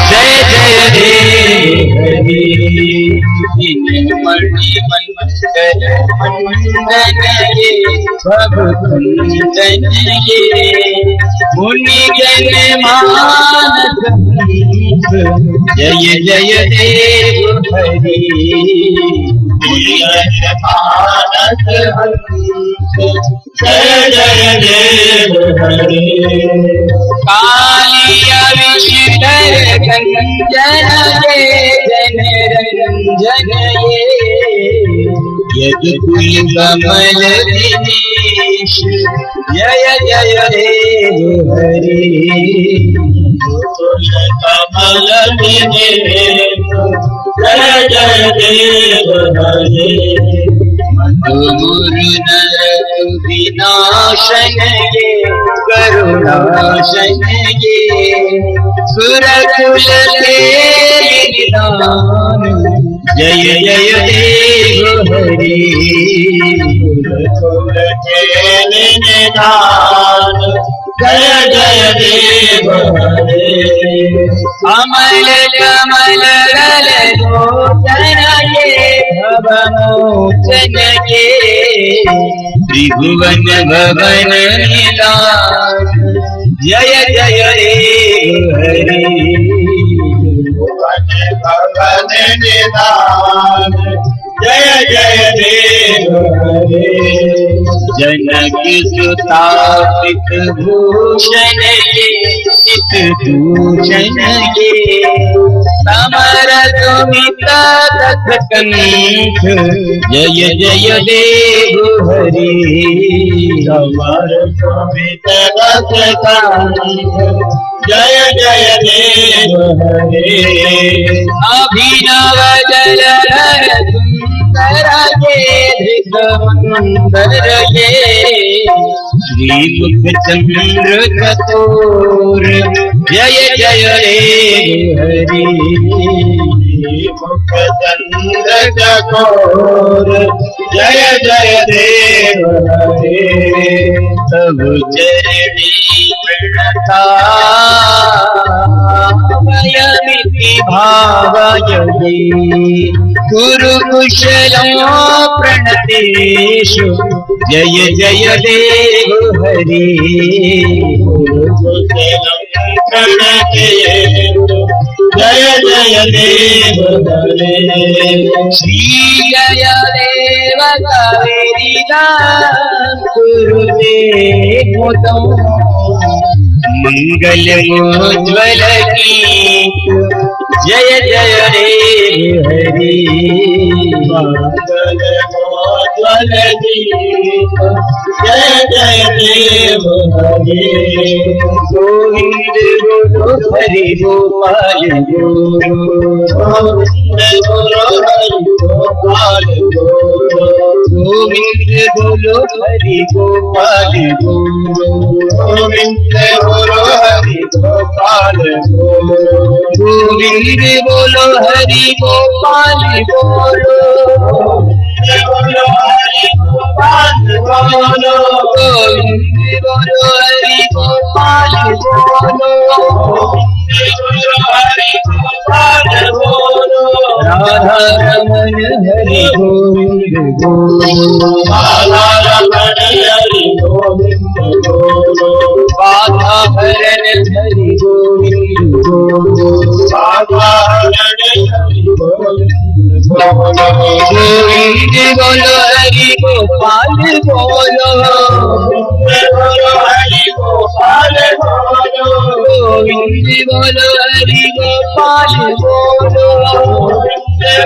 जय जय देव हरि मणि मंगल मंडन ये भव कुंदन ये मुनि जन मानस जय जय देव हरि मानस जय जय देव हरि कालिया विष्णर गंजन ये जन रंजन ये यदुकुल कमल दिनेश जय जय देव हरि कमल दिनेश जय जय देव हरि गुरु नर विनाशन ये करुणाशन ये सुरकुल के निदान जय जय देव हरि सुरकुल के निदान जय जय देव हरि अमल कमल रल लोचन ये भव मोचन ये त्रिभुवन भवन निदान जय जय देव हरि भुवन भवन निदान जय जय देव हरि जनक सुता पित भूषण ये चित भूषण ये समर सुमित तथ कंठ जय जय देव हरि समर सुमित तथ कंठ जय जय देव हरि अभिनव जलधर सुंदर ये धृतमंदर ये श्री मुख चंद्र चतुर जय जय देव हरि मुख चंद्र चतुर जय जय देव हरि तब चरणी प्रणतामयमिति भावयति गुरु कुशलो प्रणतेषु जय जय देव हरि गुरु कुशलं प्रणतेषु जय जय देव हरि श्री जय देव कविदास गुरुदेव मंगल मोज्वल की जय जय देव हरि मंगल मोज्वल की जय जय देव हरि गोविंद गुरु हरि गोपाल गुरु गोविंद गुरु हरि गोपाल गुरु गोविंद गुरु हरि गोपाल गुरु गोविंद गुरु हरि गोपाल गुरु गोविंद बोलो हरि गोपाल बोलो बोलो हरि गोपाल बोलो गोविंद बोलो हरि गोपाल बोलो बोलो हरि गोपाल बोलो राधा रमन हरि गोविंद बोलो राधा रमन हरि गोविंद बोलो बाधा हरण हरि गोविंद बोलो बाधा हरण हरि गोविंद बोलो गोविंद बोलो हरि गोपाल बोलो बोलो हरि गोपाल बोलो गोविंद बोलो हरि गोपाल बोलो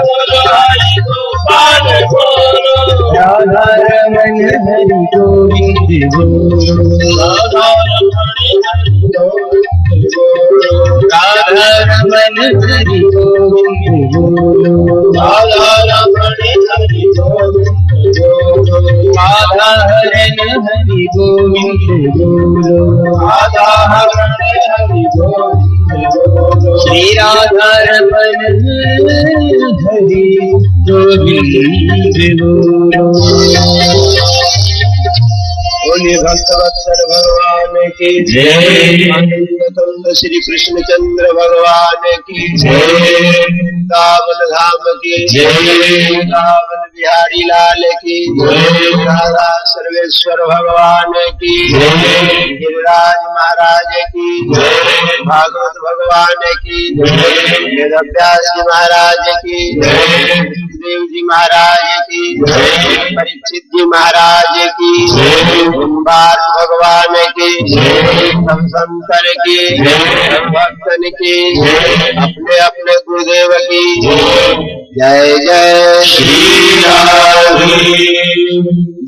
बोलो हरि गोपाल बोलो राधा रमन हरि गोविंद बोलो राधा रमन हरि गोविंद बोलो राधा रमन हरि गोविंद बोलो राधा हरण हरि गोविंद बोलो राधा हरण हरि गोविंद बोलो श्री राधा रमन हरि गोविंद बोलो बोले भक्तवत्सल भगवान की जय। आनंद श्री कृष्णचंद्र भगवान की जय। वृंदावन धाम की जय। वृंदावन बिहारी लाल की जय। राधा सर्वेश्वर भगवान की जय। गिरिराज महाराज की जय। भागवत भगवान की जय। वेदव्यास जी महाराज की जय। देव जी महाराज की जय। परीक्षित जी महाराज की जय। भगवान की जय। सब संतर की सब भक्तन की अपने अपने गुरुदेव की जय। जय श्री राधे।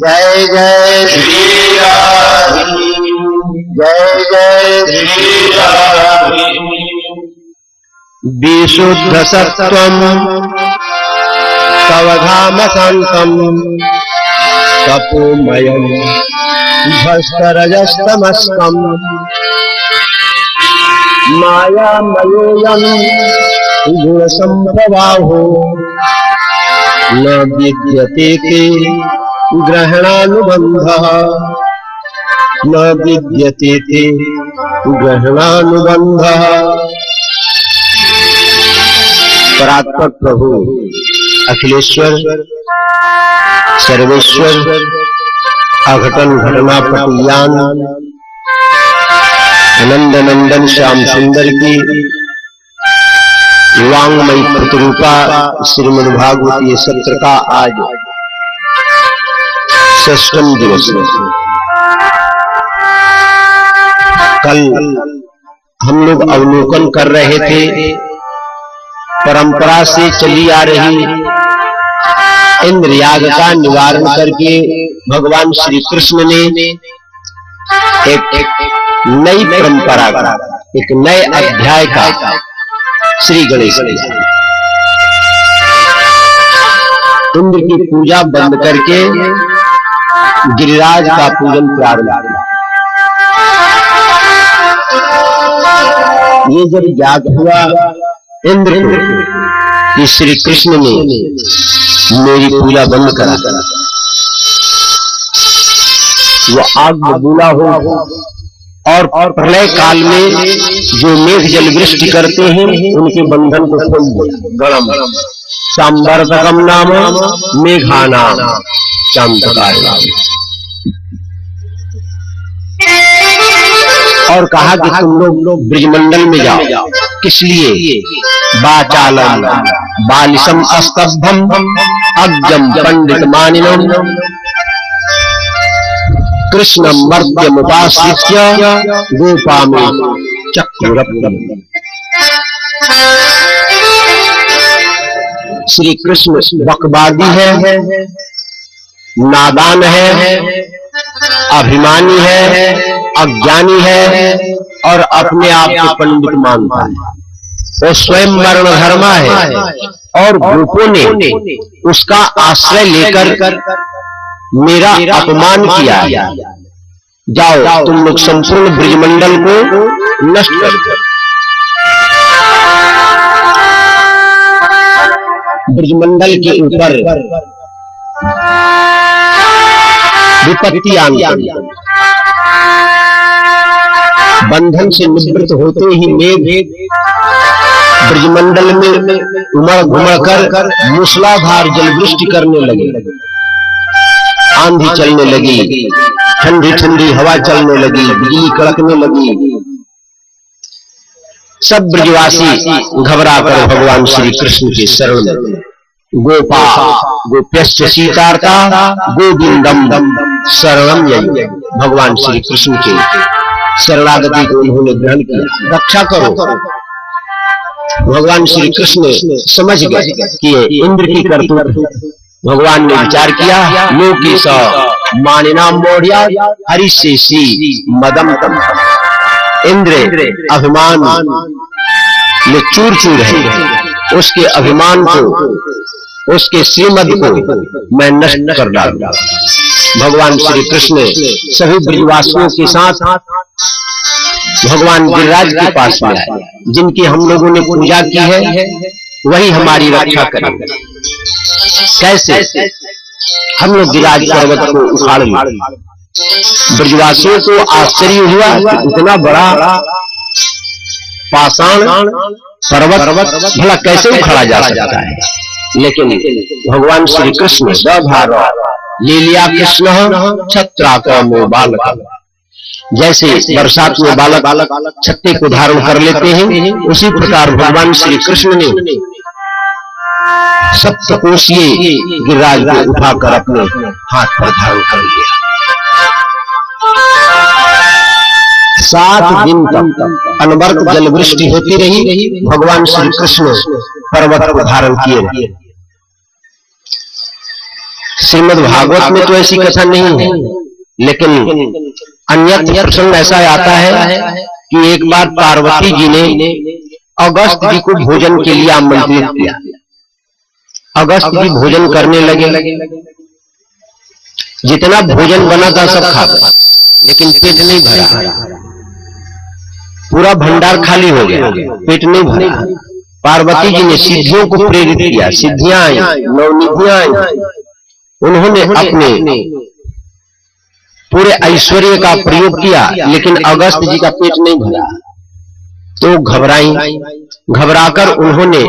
जय जय श्री राधे। जय जय श्री राधे। विशुद्ध सत्वम तव धाम शांतम तपोमयम् भस्करजस्तमस्कम् मायामयोऽयं गुणसम्प्रवाहो न विद्यते ते ग्रहणानुबन्धः। न विद्यते ते ग्रहणानुबन्धः। परात्पर प्रभु अखिलेश्वर सर्वेश्वर अघटन घटना पटियान आनंद नंदन श्याम सुंदर की वांगमयी प्रतिरूपा श्रीमद् भागवतीय सत्र का आज 6वां दिवस है। कल हम लोग अवलोकन कर रहे थे परंपरा से चली आ रही इंद्रयाग का निवारण करके भगवान श्री कृष्ण ने एक नई परंपरा का एक नए अध्याय का श्री गणेश इंद्र की पूजा बंद करके गिरिराज का पूजन प्रारंभ किया। ये जब याद हुआ इंद्र को कि श्री कृष्ण ने मेरी पूजा बंद करा, वो आग बबूला हो और प्रलय काल में जो मेघ जल वृष्टि करते हैं उनके बंधन को खोल दिया। गणम सांवर्तकम नाम मेघानाम चांदकार। और कहा कि तुम लोग ब्रजमंडल में जाओ। किस लिए? वाचालम बालिशम अस्तब्धम अज्ञम पंडित मानिनम कृष्ण मर्त्यमुपाश्रित्य गोपामे चक्ररत्नम। श्री कृष्ण बकवादी है, नादान है, अभिमानी है, अज्ञानी है और अपने आप को पंडित मानता है। वो स्वयं वर्ण धर्मा है और गोपों ने उसका आश्रय लेकर मेरा अपमान किया है। जाओ तुम लोग संपूर्ण ब्रजमंडल को नष्ट कर दो। ब्रजमंडल के ऊपर विपत्ति आनी, बंधन से निवृत्त होते ही मेघ ब्रजमंडल में उमड़ घुमड़ कर मूसलाधार जलवृष्टि करने लगे। आंधी चलने लगी, ठंडी ठंडी हवा चलने लगी, बिजली कड़कने लगी। सब ब्रजवासी घबराकर भगवान श्री कृष्ण के शरण में गोपा गोप्यश्च सीतार्ता गोविंदम शरणम यही। भगवान श्री कृष्ण के शरणागति को उन्होंने ग्रहण किया। रक्षा करो। भगवान श्री कृष्ण समझ गए कि ये इंद्र की करतूत। भगवान ने विचार किया, लोकी स मानिना मोढ़िया हरिशेषी मदम तम। इंद्र अभिमान में चूर चूर है, उसके अभिमान को, उसके श्रीमद को मैं नष्ट कर डालूंगा। भगवान श्री कृष्ण सभी ब्रजवासियों के साथ भगवान गिरिराज के पास में आए। जिनकी हम लोगों ने पूजा की है वही हमारी रक्षा करेंगे। कैसे? हम लोग गिरिराज पर्वत को उखाड़ लें, ब्रजवासियों को आश्चर्य हुआ कि इतना बड़ा पाषाण पर्वत भला कैसे उखाड़ा जा सकता है। लेकिन भगवान श्री कृष्ण स्वभाव लीलिया कृष्ण छत्राकमो बालक, जैसे बरसात में बालक छत्ते को धारण कर लेते हैं, उसी प्रकार भगवान श्री कृष्ण ने सप्तकोशीय गिरिराज को उठाकर अपने हाथ पर धारण कर लिया। 7 दिन तक अनवरत जल वृष्टि होती रही। भगवान श्री कृष्ण पर्वत को धारण किए। श्रीमद् भागवत में तो ऐसी कथा नहीं है, लेकिन अन्यत्र प्रसंग ऐसा आता है कि एक बार पार्वती जी ने अगस्त जी को भोजन के लिए आमंत्रित किया। अगस्त जी भोजन करने लगे। जितना भोजन बना था सब खा गए, लेकिन पेट नहीं भरा। पूरा भंडार खाली हो गया, पेट नहीं भरा। पार्वती जी ने सिद्धियों को प्रेरित किया। सिद्धियां आई, नवनिधियां आई। उन्होंने अपने पूरे ऐश्वर्य का प्रयोग किया, लेकिन अगस्त जी का पेट नहीं भरा। तो घबराई। घबराकर उन्होंने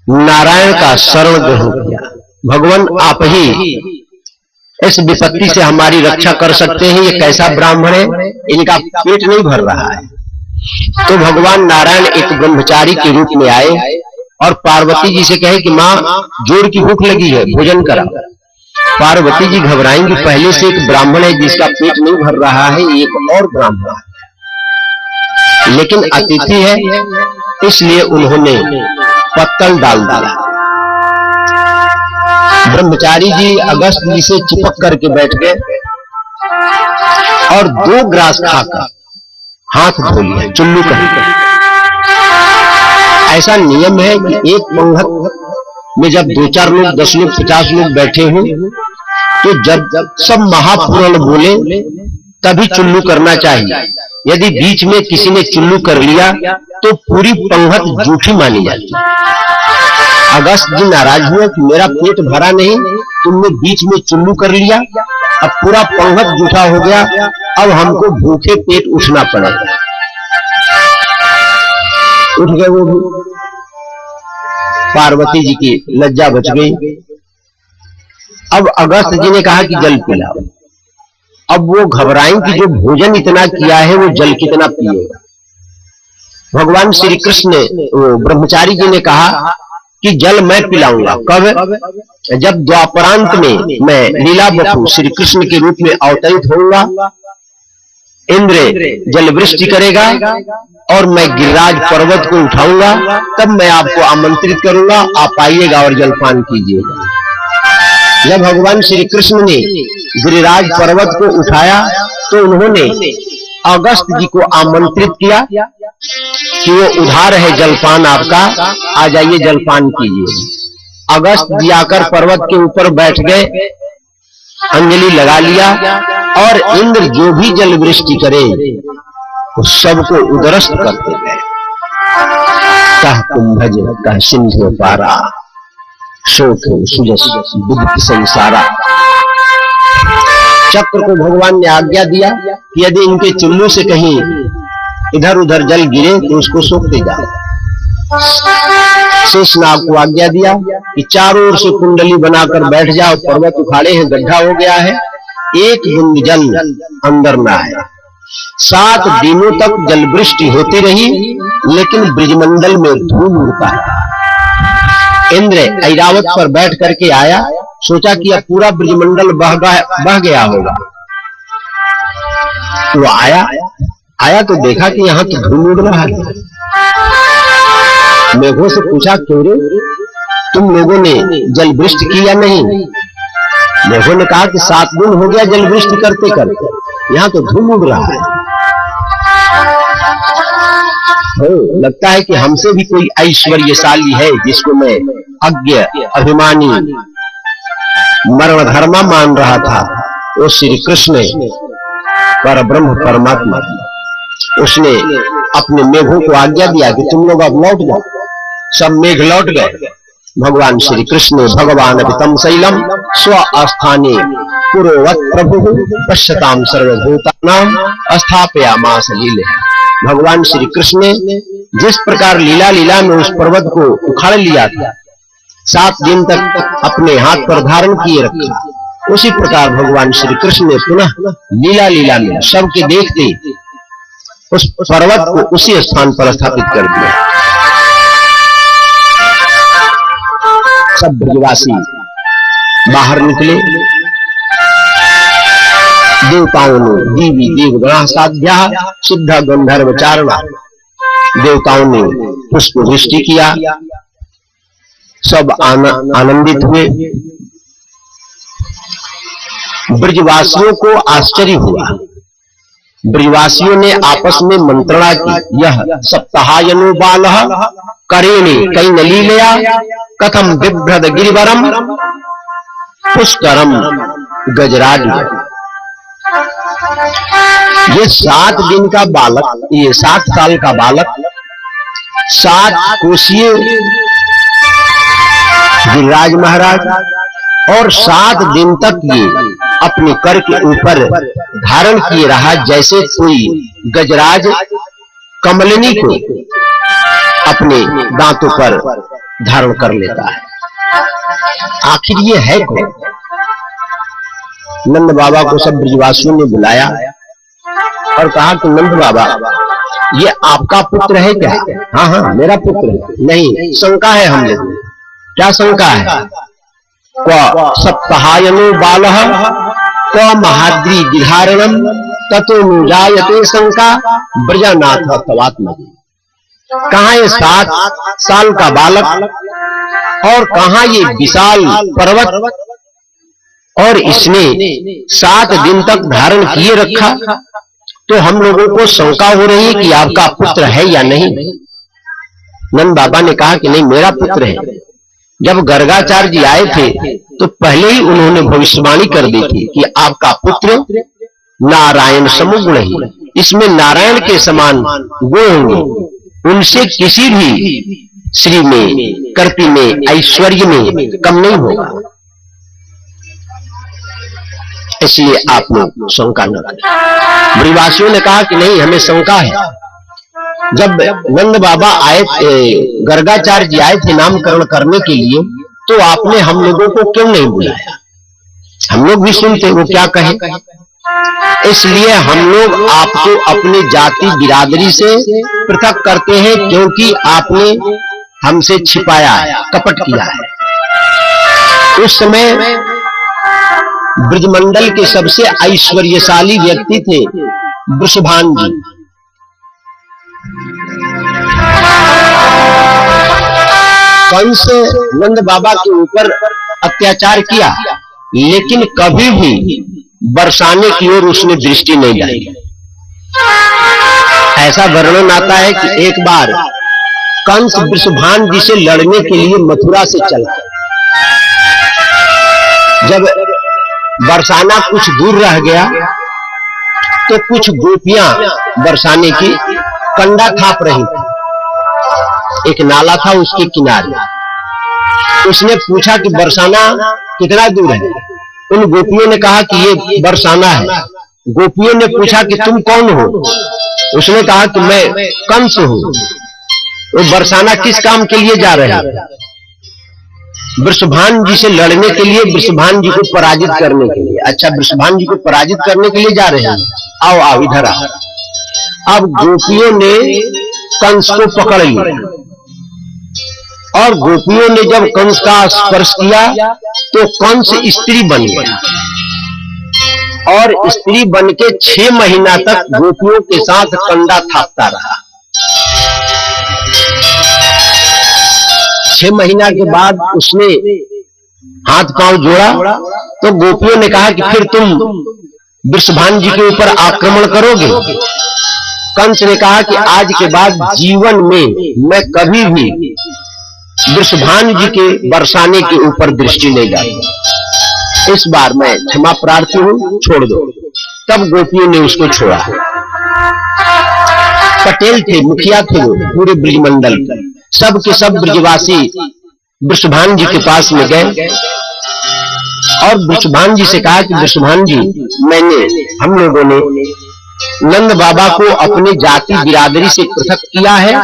नारायण का शरण ग्रहण किया। भगवान, आप ही इस विपत्ति से हमारी रक्षा कर सकते हैं। ये कैसा ब्राह्मण है, इनका पेट नहीं भर रहा है। तो भगवान नारायण एक ब्रह्मचारी के रूप में आए और पार्वती जी से कहे कि माँ, जोर की भूख लगी है, भोजन करा। पार्वती जी घबराएंगी, पहले से एक ब्राह्मण है जिसका पेट नहीं भर रहा है, एक और ब्राह्मण है, लेकिन अतिथि है, इसलिए उन्होंने पत्तल डाल दिया। ब्रह्मचारी जी अगस्त जी से चिपक करके बैठ गए और 2 ग्रास खाकर हाथ धो लिया, चुल्लू करके। ऐसा नियम है कि एक पंगत में जब 2-4 लोग, 10 लोग, 50 लोग बैठे हों, तो जब सब महापुराण बोले तभी चुल्लू करना चाहिए। यदि बीच में किसी ने चुल्लू कर लिया तो पूरी पंगत झूठी मानी जाती है। अगस्त जी नाराज हुए कि मेरा पेट भरा नहीं, तुमने बीच में चुल्लू कर लिया, अब पूरा पंगत झूठा हो गया, अब हमको भूखे पेट उठना पड़ेगा। उठ गए वो भी। पार्वती जी की लज्जा बच गई। अब अगस्त जी ने कहा कि जल पिलाओ। अब वो घबराएं कि जो भोजन इतना किया है वो जल कितना पिएगा। भगवान श्री कृष्ण ने, ब्रह्मचारी जी ने कहा कि जल मैं पिलाऊंगा। कब? जब द्वापरांत में मैं लीला बपू श्री कृष्ण के रूप में अवतरित होऊंगा, इंद्र जल वृष्टि करेगा और मैं गिरिराज पर्वत को उठाऊंगा, तब मैं आपको आमंत्रित करूंगा, आप आइएगा और जलपान कीजिएगा। जब भगवान श्री कृष्ण ने गिरिराज पर्वत को उठाया तो उन्होंने अगस्त जी को आमंत्रित किया कि वो उधार है जलपान आपका, आ जाइए जलपान कीजिए। अगस्त जी आकर पर्वत के ऊपर बैठ गए, अंजलि लगा लिया और इंद्र जो भी जल वृष्टि करे उस सबको उदरस्त करते गए। कह कुंभज कह सिंधु पारा, शोक सुजस बुद्ध संसारा। चक्र को भगवान ने आज्ञा दिया कि यदि इनके चुल्लू से कहीं इधर उधर जल गिरे तो उसको सोखते जाओ। शेषनाग को आज्ञा दिया कि चारों ओर से कुंडली बनाकर बैठ जाओ, पर्वत उखाड़े हैं, गड्ढा हो गया है, एक बूंद जल अंदर ना आए। 7 दिनों तक जल वृष्टि होती रही, लेकिन ब्रजमंडल में धूल उड़ता है। इंद्र ऐरावत पर बैठ करके आया, सोचा कि अब पूरा ब्रजमंडल बह गया होगा। तो आया तो देखा कि यहाँ तो धूल उड़ रहा है। मेघों से पूछा, क्यों रे, तुम लोगों ने जल वृष्टि की या नहीं? मेघों ने कहा कि 7 दिन हो गया जल वृष्टि करते करते, यहाँ तो धूल उड़ रहा है। लगता है कि हमसे भी कोई ऐश्वर्यशाली है जिसको मैं अज्ञ अभिमानी मरणधर्मा मान रहा था। वो श्री कृष्ण पर ब्रह्म परमात्मा, उसने अपने मेघों को आज्ञा दिया कि तुम लोग अब लौट जाओ। सब मेघ लौट गए भगवान श्री कृष्ण भगवान वितम शैलम स्व स्थाने पुरोवत प्रभु पश्यताम सर्वभूतानां स्थापयामास लीले। भगवान श्री कृष्ण ने जिस प्रकार लीला में उस पर्वत को उखाड़ लिया था, 7 दिन तक अपने हाथ पर धारण किए रखा, उसी प्रकार भगवान श्री कृष्ण ने पुनः लीला में सबके देखते उस पर्वत को उसी स्थान पर स्थापित कर दिया। सब ब्रजवासी बाहर निकले। देवताओं ने दीवी देवगणा साध्या सिद्ध गंधर्व चारणा, देवताओं ने पुष्प वृष्टि किया, सब आनंदित हुए। ब्रजवासियों को आश्चर्य हुआ। ब्रजवासियों ने आपस में मंत्रणा की, यह सप्ताहायनो बालः करेणे कैनलीलया कथम बिभ्रद गिरिवरम पुष्करम गजराज। ये 7 दिन का बालक, ये 7 साल का बालक 7 कोशीय गिरिराज महाराज और 7 दिन तक ये अपने कर के ऊपर धारण किए रहा, जैसे कोई गजराज कमलिनी को अपने दांतों पर धारण कर लेता है। आखिर ये है कौन? नंद बाबा को सब ब्रजवासियों ने बुलाया और कहा कि नंद बाबा, ये आपका पुत्र है क्या? हाँ, मेरा पुत्र है। नहीं, शंका है हम लोग। क्या शंका है? क्व सप्ताहायनो बालः क्व महाद्री गिधारणम ततो जायते शंका ब्रजनाथ तवात्मज। कहां ये 7 साल का बालक और कहां ये विशाल पर्वत, और इसने 7 दिन तक धारण किए रखा, तो हम लोगों को शंका हो रही है कि आपका पुत्र है या नहीं। नंद बाबा ने कहा कि नहीं, मेरा पुत्र है। जब गर्गाचार्य जी आए थे तो पहले ही उन्होंने भविष्यवाणी कर दी थी कि आपका पुत्र नारायण समुगुण ही, इसमें नारायण के समान गुण होंगे, उनसे किसी भी श्री में, कर्ति में, ऐश्वर्य में कम नहीं होगा। इसलिए आप लोग शंका न करें। ब्रजवासियों ने कहा कि नहीं, हमें शंका है। जब नंद बाबा आए, गर्गाचार्य जी आए थे नामकरण करने के लिए, तो आपने हम लोगों को क्यों नहीं बुलाया? हम लोग भी सुनते वो क्या कहे। इसलिए हम लोग आपको अपने जाति बिरादरी से पृथक करते हैं, क्योंकि आपने हमसे छिपाया है, कपट किया है। उस समय ब्रजमंडल के सबसे ऐश्वर्यशाली व्यक्ति थे वृषभान जी। कंस नंद बाबा के ऊपर अत्याचार किया, लेकिन कभी भी बरसाने की ओर उसने दृष्टि नहीं डाली। ऐसा वर्णन आता है कि एक बार कंस वृषभान जी से लड़ने के लिए मथुरा से चला। जब बरसाना कुछ दूर रह गया तो कुछ गोपियां बरसाने की कंडा थाप रही थी। एक नाला था उसके किनारे। उसने पूछा कि बरसाना कितना दूर है? उन गोपियों ने कहा कि ये बरसाना है। गोपियों ने पूछा कि तुम कौन हो? उसने कहा कि मैं कंस हूं। वो बरसाना किस काम के लिए जा रहे हैं? वृषभान जी से लड़ने के लिए, वृषभान जी को पराजित करने के लिए। अच्छा, वृषभान जी को पराजित करने के लिए जा रहे हैं, आओ आओ इधर आओ। अब गोपियों ने कंस को पकड़ लिया और गोपियों ने जब कंस का स्पर्श किया तो कंस स्त्री बन गया और स्त्री बन के 6 महीना तक गोपियों के साथ कंडा थापता रहा। 6 महीना के बाद उसने हाथ पांव जोड़ा तो गोपियों ने कहा कि फिर तुम वृषभान जी के ऊपर आक्रमण करोगे? कंस ने कहा कि आज के बाद जीवन में मैं कभी भी वृषभान जी के बरसाने के ऊपर दृष्टि नहीं डालूंगा। इस बार मैं क्षमा प्रार्थी हूं, छोड़ दो। तब गोपियों ने उसको छोड़ा। पटेल थे, मुखिया थे वो पूरे ब्रजमंडल, सब के सब ब्रजवासी वृषभान जी के पास में गए और वृषभान जी से कहा कि वृषभान जी, हम लोगों ने नंद बाबा को अपनी जाति बिरादरी से पृथक किया है,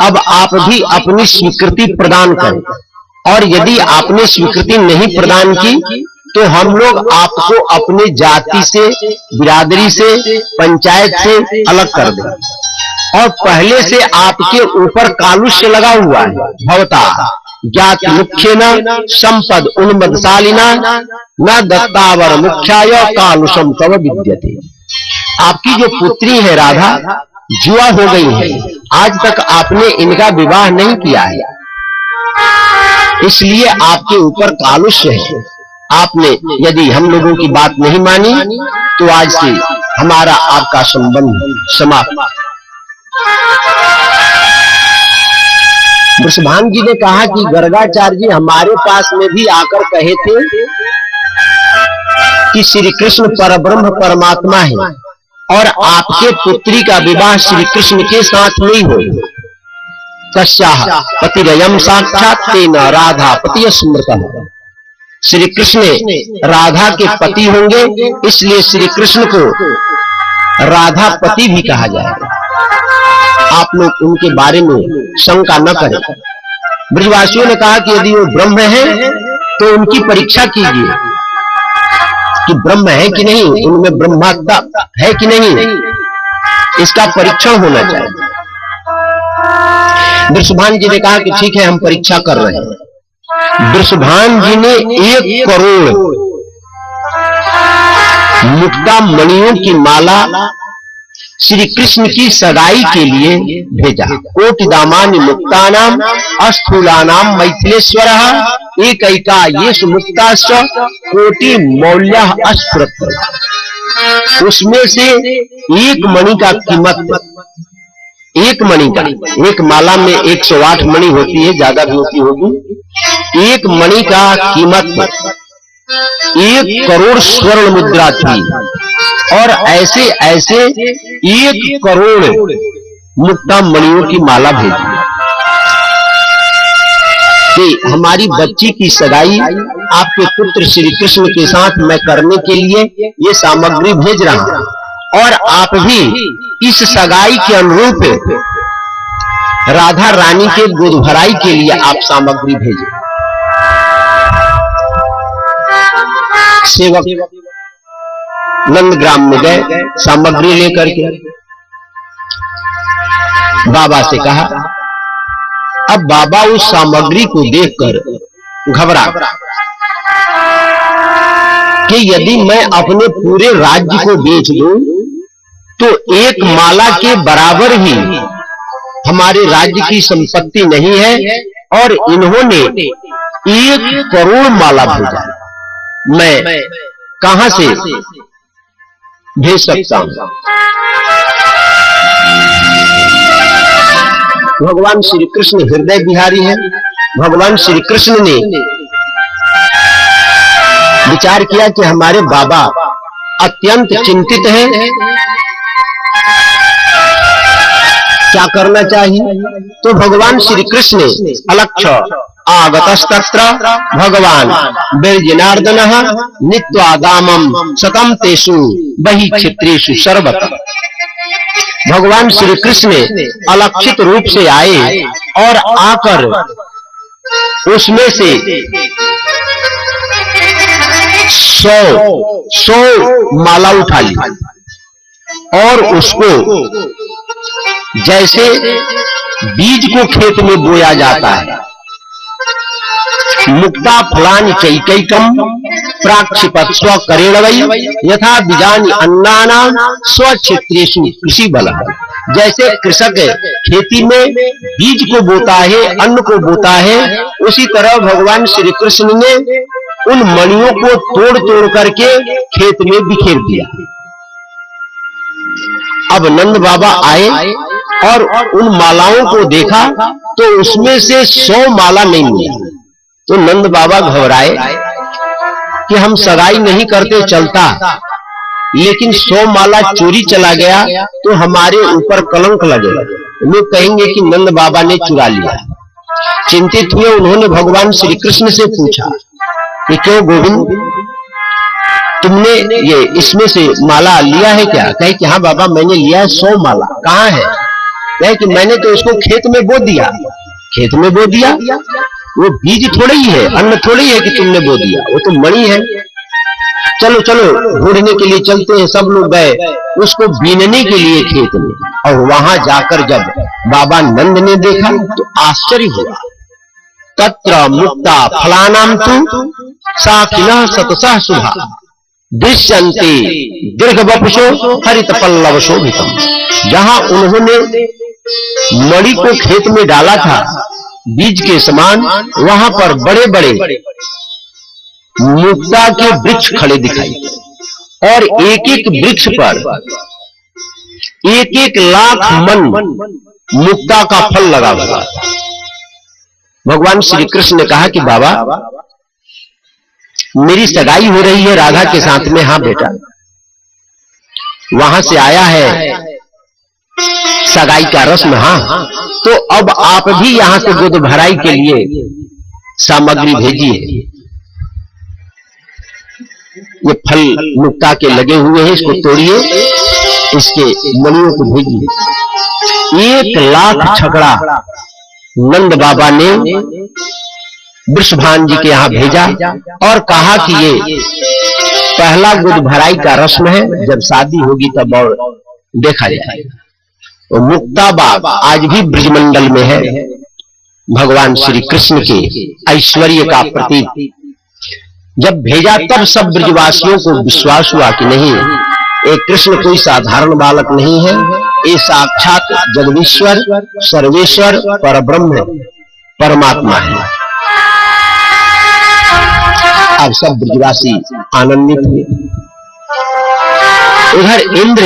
अब आप भी अपनी स्वीकृति प्रदान करें, और यदि आपने स्वीकृति नहीं प्रदान की तो हम लोग आपको अपनी जाति से, बिरादरी से, पंचायत से अलग कर दें, और पहले से आपके ऊपर कालुष्य लगा हुआ है। भवता ज्ञात मुख्येन संपद उन्मदशालिना न दत्तावर मुख्याय कालुषम तव विद्यते। आपकी जो पुत्री है राधा, जुआ हो गई है, आज तक आपने इनका विवाह नहीं किया है, इसलिए आपके ऊपर कालुष्य है। आपने यदि हम लोगों की बात नहीं मानी तो आज से हमारा आपका संबंध समाप्त। वृषभान जी ने कहा कि गर्गाचार्य जी हमारे पास में भी आकर कहे थे कि श्री कृष्ण परब्रह्म परमात्मा है और आपके पुत्री का विवाह श्री कृष्ण के साथ नहीं हो। तस्याः पतिरयम् साक्षात् तेन राधा पतिः स्मृतः। श्री कृष्ण राधा के पति होंगे, इसलिए श्री कृष्ण को राधा पति भी कहा जाएगा। आप लोग उनके बारे में शंका न करें। ब्रजवासियों ने कहा कि यदि वो ब्रह्म है तो उनकी परीक्षा कीजिए कि ब्रह्म है कि नहीं, उनमें ब्रह्मात्मा है कि नहीं, इसका परीक्षण होना चाहिए। वृषभान जी ने कहा कि ठीक है, हम परीक्षा कर रहे हैं। वृषभान जी ने 1 करोड़ मुक्ता मणियों की माला श्री कृष्ण की सगाई के लिए भेजा। कोटि दामानि मुक्तानाम अस्थूलानाम मैथिलेश्वरः एकैका येषु मुक्ताश्च कोटि मौल्यः अस्फुरत्। उसमें से एक मणि का कीमत, एक मणि का, एक माला में 108 मणि होती है, ज्यादा भी होती होगी। एक मणि का कीमत 1 करोड़ स्वर्ण मुद्रा थी, और ऐसे ऐसे 1 करोड़ मुक्ता मणियों की माला भेजी कि हमारी बच्ची की सगाई आपके पुत्र श्री कृष्ण के साथ मैं करने के लिए ये सामग्री भेज रहा हूं, और आप भी इस सगाई के अनुरूप राधा रानी के गोद भराई के लिए आप सामग्री भेजें। सेवक नंदग्राम में गए सामग्री लेकर के। बाबा से कहा, अब बाबा उस सामग्री को देखकर घबरा कि यदि मैं अपने पूरे राज्य को बेच दूं तो 1 माला के बराबर ही हमारे राज्य की संपत्ति नहीं है, और इन्होंने 1 करोड़ माला भेजा, मैं कहां से भेज सकता हूं। भगवान श्री कृष्ण हृदय बिहारी है। भगवान श्री कृष्ण ने विचार किया कि हमारे बाबा अत्यंत चिंतित हैं, क्या करना चाहिए। तो भगवान श्री कृष्ण ने अलक्ष्य आगतस्तत्र भगवान बिरजनार्दनः नीत्वा दामं सतम तेषु बहि क्षेत्रेषु सर्वतः। भगवान श्री कृष्ण अलक्षित रूप से आए और आकर उसमें से 100 माला उठा ली और उसको जैसे बीज को खेत में बोया जाता है, मुक्ता फलानि चैकैकम प्राक्षिपत् स्वकरेण वै यथा बीजानि अन्नानां स्वक्षेत्रेषु कृषि बलः। जैसे कृषक खेती में बीज को बोता है, अन्न को बोता है, उसी तरह भगवान श्री कृष्ण ने उन मणियों को तोड़ तोड़ करके खेत में बिखेर दिया। अब नंद बाबा आए और उन मालाओं को देखा तो उसमें से 100 माला नहीं मिला। तो नंद बाबा घबराए कि हम सगाई नहीं करते चलता, लेकिन 100 माला चोरी चला गया तो हमारे ऊपर कलंक लगेगा, लोग कहेंगे कि नंद बाबा ने चुरा लिया। चिंतित हुए, उन्होंने भगवान श्री कृष्ण से पूछा कि क्यों गोविंद, तुमने ये इसमें से माला लिया है क्या? कहे कि हाँ बाबा मैंने लिया है 100 माला। कहाँ है? कहे कि मैंने तो इसको खेत में बो दिया। खेत में बो दिया? वो बीज थोड़ा ही है, अन्न थोड़ा ही है कि तुमने बो दिया, वो तो मणि है। चलो चलो ढूंढने के लिए चलते हैं। सब लोग गए उसको बीनने के लिए खेत में, और वहां जाकर जब बाबा नंद ने देखा तो आश्चर्य हुआ। तत्र मुक्ता फलानाम तु साकिना सतसः शुभा दृश्यन्ते दीर्घ वपुषो हरित पल्लव शोभितम। जहां उन्होंने मणि को खेत में डाला था बीज के समान, वहां पर बड़े बड़े मुक्ता के वृक्ष खड़े दिखाई, और एक एक वृक्ष पर 1-1 लाख मन मुक्ता का फल लगा हुआ। भगवान श्री कृष्ण ने कहा कि बाबा मेरी सगाई हो रही है राधा के साथ में। हाँ बेटा, वहां से आया है सगाई का रस्म। हाँ, तो अब आप भी यहां से गोद भराई के लिए सामग्री भेजिए। ये फल मुक्ता के लगे हुए हैं, इसको तोड़िए, इसके मणियों को भेजिए। 1 लाख छकड़ा नंद बाबा ने वृषभान जी के यहां भेजा और कहा कि ये पहला गोद भराई का रस्म है, जब शादी होगी तब और देखा जाएगा। तो मुक्ता बाग आज भी ब्रजमंडल में है, भगवान श्री कृष्ण के ऐश्वर्य का प्रतीक। जब भेजा तब सब ब्रजवासियों को विश्वास हुआ कि नहीं, एक कृष्ण कोई साधारण बालक नहीं है, ये साक्षात जगदीश्वर सर्वेश्वर परब्रह्म परमात्मा है। अब सब ब्रजवासी आनंदित हुए। उधर इंद्र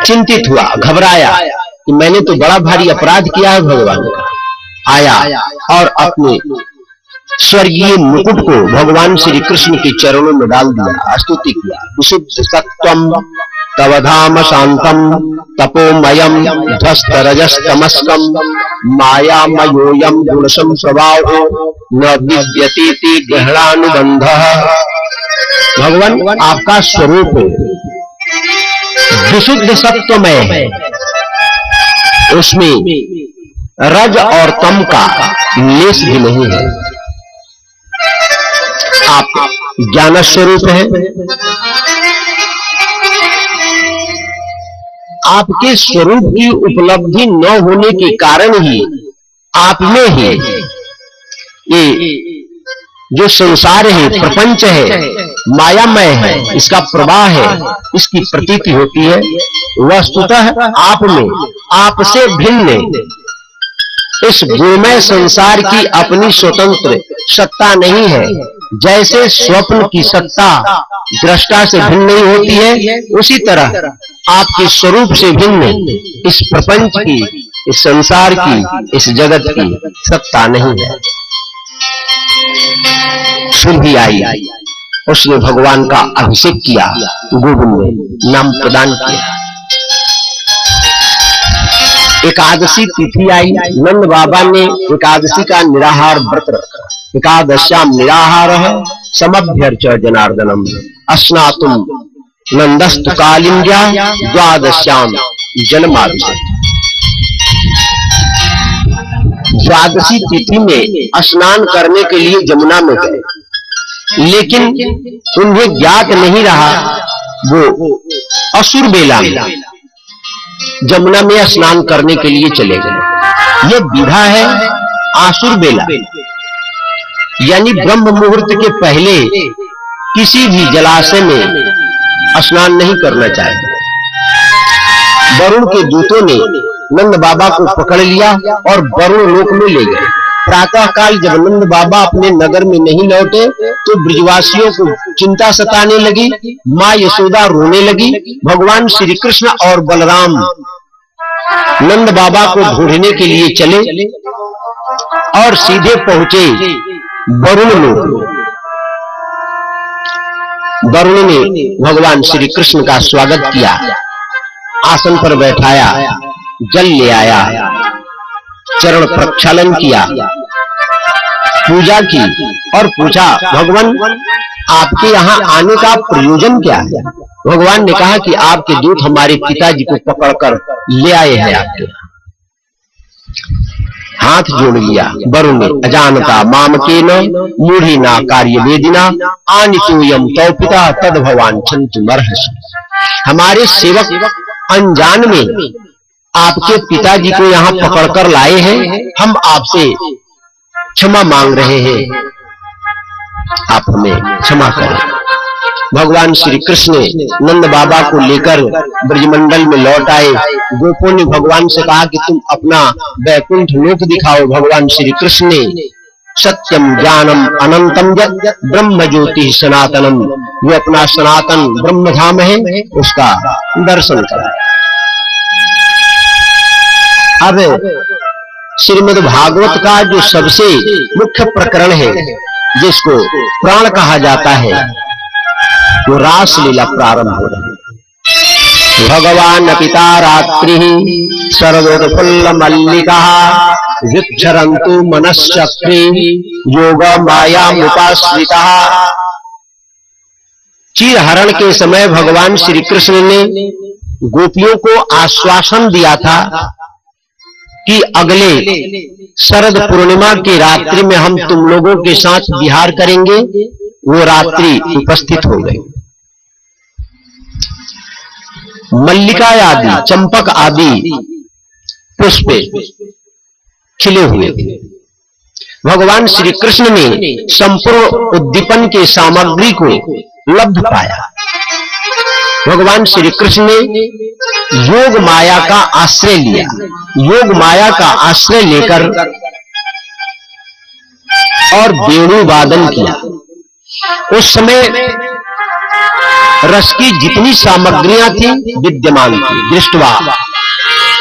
चिंतित हुआ, घबराया कि मैंने तो बड़ा भारी अपराध किया है भगवान का। आया और अपने स्वर्गीय मुकुट को भगवान श्री कृष्ण के चरणों में डाल दिया, स्तुति किया। विशुद्ध सत्वम तव धाम शांतम तपोमयम ध्वस्त रजस्तमस्कम मायामयोयम गुणसम स्वभावो न विद्यते ग्रहणानुबंध। भगवान आपका स्वरूप विशुद्ध सत्वमय है, उसमें रज और तम का लेस भी नहीं है। आप ज्ञान स्वरूप हैं। आपके स्वरूप की उपलब्धि न होने के कारण ही आप में ही ये जो संसार है, प्रपंच है, मायामय है, इसका प्रवाह है, इसकी प्रतीति होती है। वस्तुतः आप में आपसे भिन्न इस गुणमय संसार की अपनी स्वतंत्र सत्ता नहीं है। जैसे स्वप्न की सत्ता दृष्टा से भिन्न नहीं होती है, उसी तरह आपके स्वरूप से भिन्न इस प्रपंच की, इस संसार की, इस जगत की सत्ता नहीं है। सुरभि आई, उसने भगवान का अभिषेक किया, गोविंद ने नाम प्रदान किया। एकादशी तिथि आई, नंद बाबा ने एकादशी का निराहार व्रत रखा। एकादश्याम निराहार है समभ्यर्च जनार्दनम अस्नातुम नंदस्तु कालिंद्या द्वादश्याम जन्माभिषेक। द्वादशी तिथि में स्नान करने के लिए जमुना में गए, लेकिन उन्हें ज्ञात नहीं रहा वो असुर बेला में जमुना में स्नान करने के लिए चले गए। ये विधा है आसुर बेला, यानी ब्रह्म मुहूर्त के पहले किसी भी जलाशय में स्नान नहीं करना चाहिए। वरुण के दूतों ने नंद बाबा को पकड़ लिया और वरुण लोक में ले गए। प्रातः काल जब नंद बाबा अपने नगर में नहीं लौटे तो ब्रजवासियों को चिंता सताने लगी। माँ यशोदा रोने लगी। भगवान श्री कृष्ण और बलराम नंद बाबा को ढूंढने के लिए चले और सीधे पहुंचे वरुण लोक। वरुण ने भगवान श्री कृष्ण का स्वागत किया, आसन पर बैठाया, जल ले आया चरण प्रक्षालन किया, पूजा की और पूछा भगवान आपके यहाँ आने का प्रयोजन क्या है। भगवान ने कहा कि आपके दूत हमारे पिताजी को पकड़कर ले आए हैं आपके यहाँ। हाथ जोड़ लिया वरुण ने, अजानता मामकेन मूढ़िना कार्य वेदिना आनितोयम तौ पिता तद भवान छंतु मर्हसि। हमारे सेवक अनजान में आपके पिताजी को यहाँ पकड़कर लाए हैं, हम आपसे क्षमा मांग रहे हैं, आप हमें क्षमा करें। भगवान श्री कृष्ण नंद बाबा को लेकर ब्रजमंडल में लौट आए। गोपों ने भगवान से कहा कि तुम अपना वैकुंठ लोक दिखाओ। भगवान श्री कृष्ण ने सत्यम ज्ञानम अनंतम यत् ब्रह्म ज्योति सनातनम, वो अपना सनातन ब्रह्मधाम है, उसका दर्शन कराया। अब श्रीमद् भागवत का जो सबसे मुख्य प्रकरण है, जिसको प्राण कहा जाता है, वो रास लीला प्रारंभ हो रही है। भगवान पिता रात्रि सर्वोत्फुल्ल मल्लिका विक्षरन्तु मनश्चक्रे योग माया मुपाश्रिता। चीरहरण के समय भगवान श्री कृष्ण ने गोपियों को आश्वासन दिया था कि अगले शरद पूर्णिमा की रात्रि में हम तुम लोगों के साथ विहार करेंगे। वो रात्रि उपस्थित हो गई। मल्लिका आदि चंपक आदि पुष्प खिले हुए थे। भगवान श्री कृष्ण ने संपूर्ण उद्दीपन के सामग्री को लब्ध पाया। भगवान श्री कृष्ण ने योग माया का आश्रय लिया। योग माया का आश्रय लेकर और वेणु वादन किया। उस समय रस की जितनी सामग्रियां थी विद्यमान थी। दृष्टवा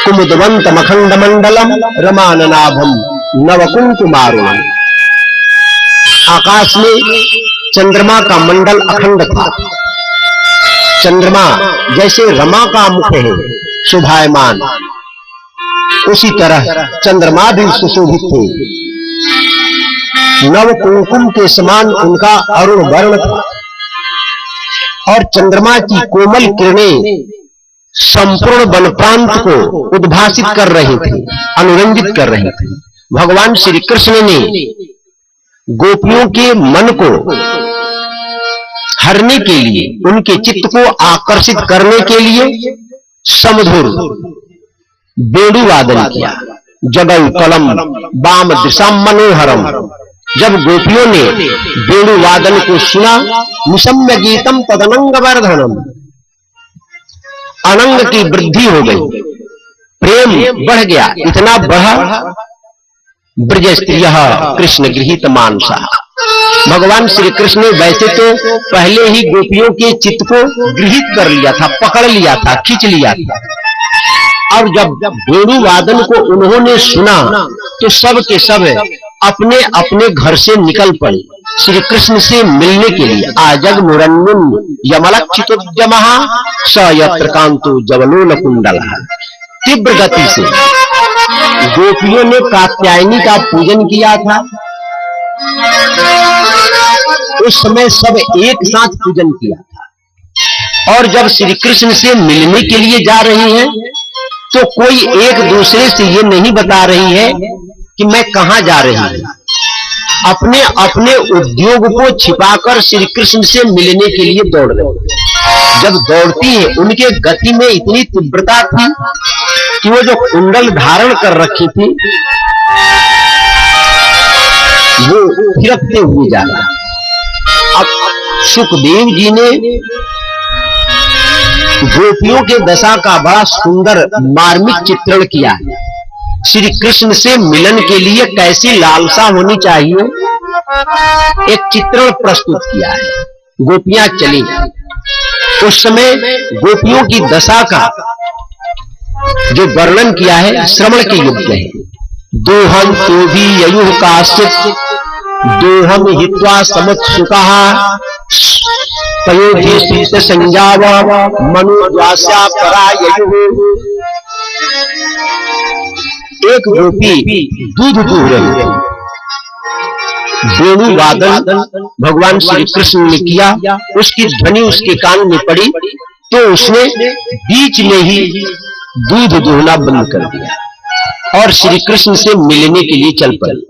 कुमुदवंत मखंड मंडलम रमाननाभम नवकुंकुमारुणम। आकाश में चंद्रमा का मंडल अखंड था। चंद्रमा जैसे रमा का मुख है शोभायमान, उसी तरह चंद्रमा भी सुशोभित थे। नव कुंकुम के समान उनका अरुण वर्ण था और चंद्रमा की कोमल किरणें संपूर्ण वन प्रांत को उद्भासित कर रही थी, अनुरंजित कर रही थी। भगवान श्री कृष्ण ने गोपियों के मन को हरने के लिए, उनके चित्त को आकर्षित करने के लिए समधुर वेणु वादन किया। जगौ कलम वाम दिशाम मनोहरम। जब गोपियों ने वेणु वादन को सुना, निशम्य गीतम तदनंग वर्धनम, अनंग की वृद्धि हो गई, प्रेम बढ़ गया। इतना बढ़ा ब्रज स्त्रिय कृष्ण गृहीत मानसा। भगवान श्री कृष्ण ने वैसे तो पहले ही गोपियों के चित्त को गृहीत कर लिया था, पकड़ लिया था, खींच लिया था। और जब वेणु वादन को उन्होंने सुना तो सब के सब अपने अपने घर से निकल पड़े श्री कृष्ण से मिलने के लिए। आजग मुरन्नुन यमलक्षितोद्यमः स यत्र कांतो जवलोल कुंडलः। तीव्र गति से गोपियों ने कात्यायनी का पूजन किया था। उस समय सब एक साथ पूजन किया था। और जब श्री कृष्ण से मिलने के लिए जा रही हैं तो कोई एक दूसरे से ये नहीं बता रही है कि मैं कहां जा रही हूं। अपने अपने उद्योग को छिपाकर श्री कृष्ण से मिलने के लिए दौड़ रहे। जब दौड़ती है उनके गति में इतनी तीव्रता थी कि वो जो कुंडल धारण कर रखी थी वो थिरकते हुए जा रहा। अब सुखदेव जी ने गोपियों के दशा का बड़ा सुंदर मार्मिक चित्रण किया है। श्री कृष्ण से मिलन के लिए कैसी लालसा होनी चाहिए, एक चित्रण प्रस्तुत किया है। गोपियां चली, उस समय गोपियों की दशा का जो वर्णन किया है श्रवण के योग्य है। दोहम तो भी ययुः काश्चित् दोहम हित्वा समुत्सुकः पयोधि शीर्ष संजाव मनुद्वास्या पराययुः। एक गोपी दूध दूह रही थी। वेणु वादन भगवान श्री कृष्ण ने किया, उसकी ध्वनि उसके कान में पड़ी तो उसने बीच में ही दूध दूहना बंद कर दिया और श्री कृष्ण से मिलने के लिए चल पड़ी।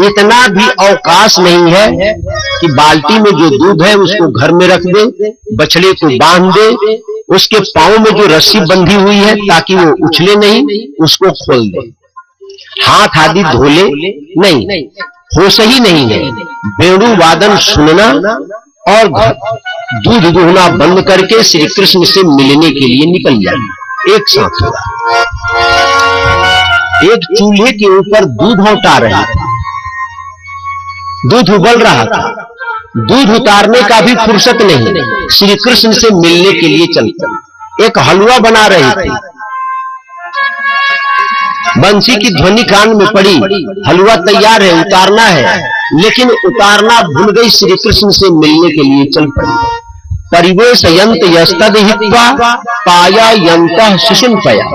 इतना भी अवकाश नहीं है कि बाल्टी में जो दूध है उसको घर में रख दे, बछड़े को बांध दे, उसके पांव में जो रस्सी बंधी हुई है ताकि वो उछले नहीं उसको खोल दे, हाथ आदि धोले नहीं, होश ही नहीं है। वेणु वादन सुनना और दूध दूहना बंद करके श्री कृष्ण से मिलने के लिए निकल जाए। एक साथ हुआ। एक चूल्हे के ऊपर दूध उतार रहा था, दूध उबल रहा था, दूध उतारने का भी फुर्सत नहीं, श्री कृष्ण से मिलने के लिए चलते। एक हलवा बना रही थी, बंसी की ध्वनि कान में पड़ी, हलवा तैयार है, उतारना है, लेकिन उतारना भूल गई, श्री कृष्ण से मिलने के लिए चल पड़ी। परिवेश यंत्र यस्तद हित्वा पाया यंतः शिशुन पया।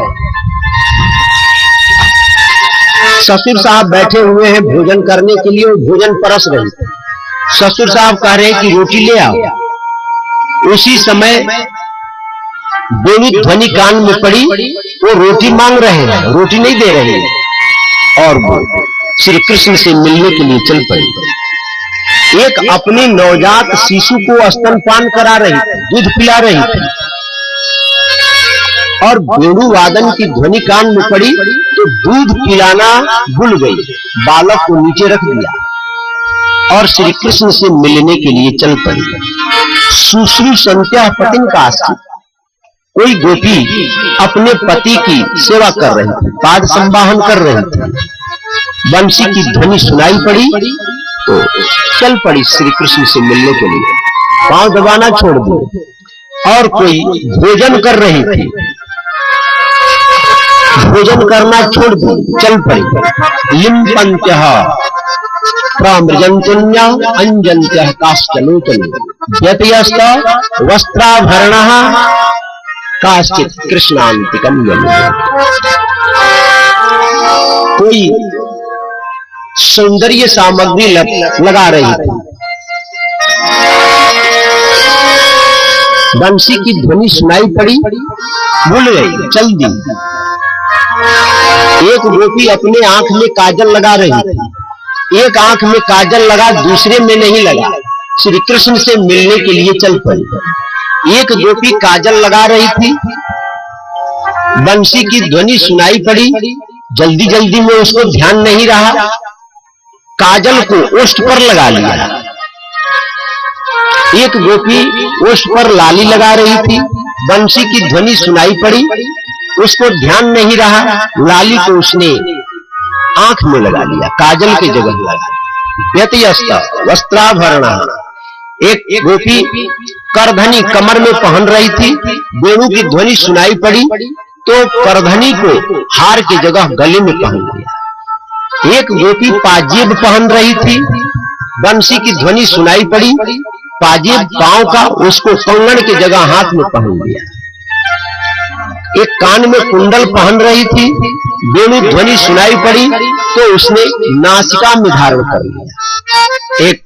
ससुर साहब बैठे हुए हैं भोजन करने के लिए, भोजन परस रहे थे। ससुर साहब कह रहे हैं कि रोटी ले आओ। उसी समय वेणु ध्वनि कान में पड़ी, वो रोटी मांग रहे हैं, रोटी नहीं दे रहे हैं और वो श्री कृष्ण से मिलने के लिए चल पड़ी। एक अपनी नवजात शिशु को स्तनपान करा रही थी, दूध पिला रही थी और वेणु वादन की ध्वनि कान में पड़ी तो दूध पिलाना भूल गई, बालक को नीचे रख दिया और श्री कृष्ण से मिलने के लिए चल पड़ी। सुश्री संत्या पतिन का आस्ती। कोई गोपी अपने पति की सेवा कर रही थी, पाद संवाहन कर रही थी, बंसी की ध्वनि सुनाई पड़ी तो चल पड़ी श्री कृष्ण से मिलने के लिए, पांव दबाना छोड़ दिए। और कोई भोजन कर रही थी, भोजन करना छोड़ दी, चल पड़ी। लिम्पन्त्यः प्रामृजन्त्यन्या अंजन्त्यः काश्चलोचने यतयस्त वस्त्राभरणः काश्चित् कृष्णान्तिकम् यमे। कोई सौंदर्य सामग्री लगा रही थी, बंसी की ध्वनि सुनाई पड़ी, भूल गई, चल दी। एक गोपी अपने आंख में काजल लगा रही थी, एक आंख में काजल लगा, दूसरे में नहीं लगा, श्री कृष्ण से मिलने के लिए चल पड़ी। एक गोपी काजल लगा रही थी, बंसी की ध्वनि सुनाई पड़ी, जल्दी जल्दी में उसको ध्यान नहीं रहा, काजल को ओष्ठ पर लगा लिया। एक गोपी ओष्ठ पर लाली लगा रही थी, बंसी की ध्वनि सुनाई पड़ी, उसको ध्यान नहीं रहा, लाली को उसने आंख में लगा लिया, काजल की जगह लगा। व्यत्यस्त वस्त्राभरण। एक गोपी करधनी कमर में पहन रही थी, वेणु की ध्वनि सुनाई पड़ी तो करधनी को हार की जगह गले में पहन लिया। एक गोपी पाजेब पहन रही थी, बंसी की ध्वनि सुनाई पड़ी, पाजेब पांव का उसको कंगन की जगह हाथ में पहन लिया। एक कान में कुंडल पहन रही थी, वेणु ध्वनि सुनाई पड़ी तो उसने नासिका में धारण कर लिया। एक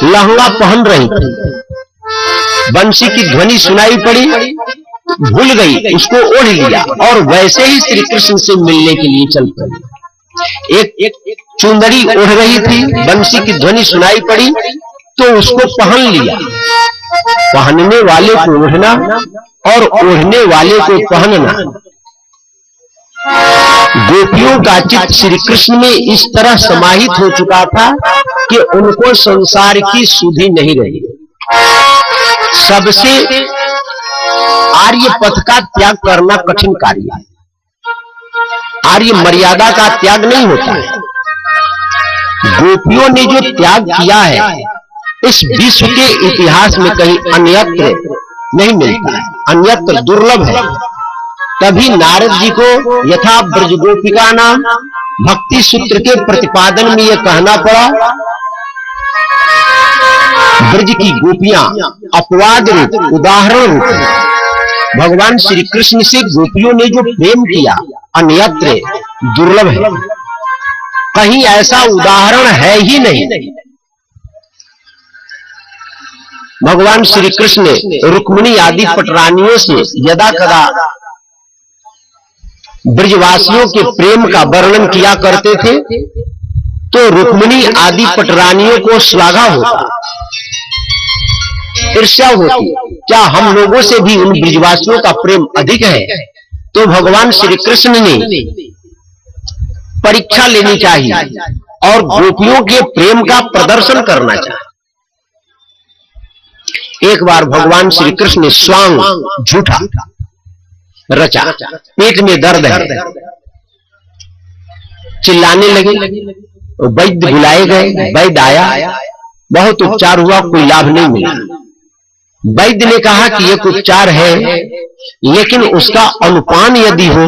लहंगा पहन रही थी, बंसी की ध्वनि सुनाई पड़ी, भूल गई, उसको ओढ़ लिया और वैसे ही श्री कृष्ण से मिलने के लिए चल पड़ी। एक चुंदड़ी ओढ़ रही थी, बंसी की ध्वनि सुनाई पड़ी तो उसको पहन लिया। पहनने वाले को ओढ़ना और ओढ़ने वाले को पहनना। गोपियों का चित्त श्री कृष्ण में इस तरह समाहित हो चुका था कि उनको संसार की सुधि नहीं रही। सबसे आर्य पथ का त्याग करना कठिन कार्य है। आर्य मर्यादा का त्याग नहीं होता है। गोपियों ने जो त्याग किया है इस विश्व के इतिहास में कहीं अन्यत्र नहीं मिलता है, अन्यत्र दुर्लभ है। तभी नारद जी को यथा ब्रज गोपिका नाम भक्ति सूत्र के प्रतिपादन में यह कहना पड़ा, ब्रज की गोपियां अपवाद रूप उदाहरण रूप है। भगवान श्री कृष्ण से गोपियों ने जो प्रेम किया अन्यत्र दुर्लभ है, कहीं ऐसा उदाहरण है ही नहीं। भगवान श्री कृष्ण ने रुक्मिणी आदि पटरानियों से यदा कदा ब्रजवासियों के प्रेम का वर्णन किया करते थे तो रुक्मिणी आदि पटरानियों को श्लाघा होता, ईर्ष्या होती, क्या हम लोगों से भी उन ब्रजवासियों का प्रेम अधिक है? तो भगवान श्री कृष्ण ने परीक्षा लेनी चाहिए और गोपियों के प्रेम का प्रदर्शन करना चाहिए। एक बार भगवान श्री कृष्ण ने स्वांग झूठा रचा, पेट में दर्द है, चिल्लाने लगे, वैद्य बुलाए गए, वैद्य आया, बहुत उपचार हुआ, कोई लाभ नहीं मिला। वैद्य ने कहा कि एक उपचार है लेकिन उसका अनुपान यदि हो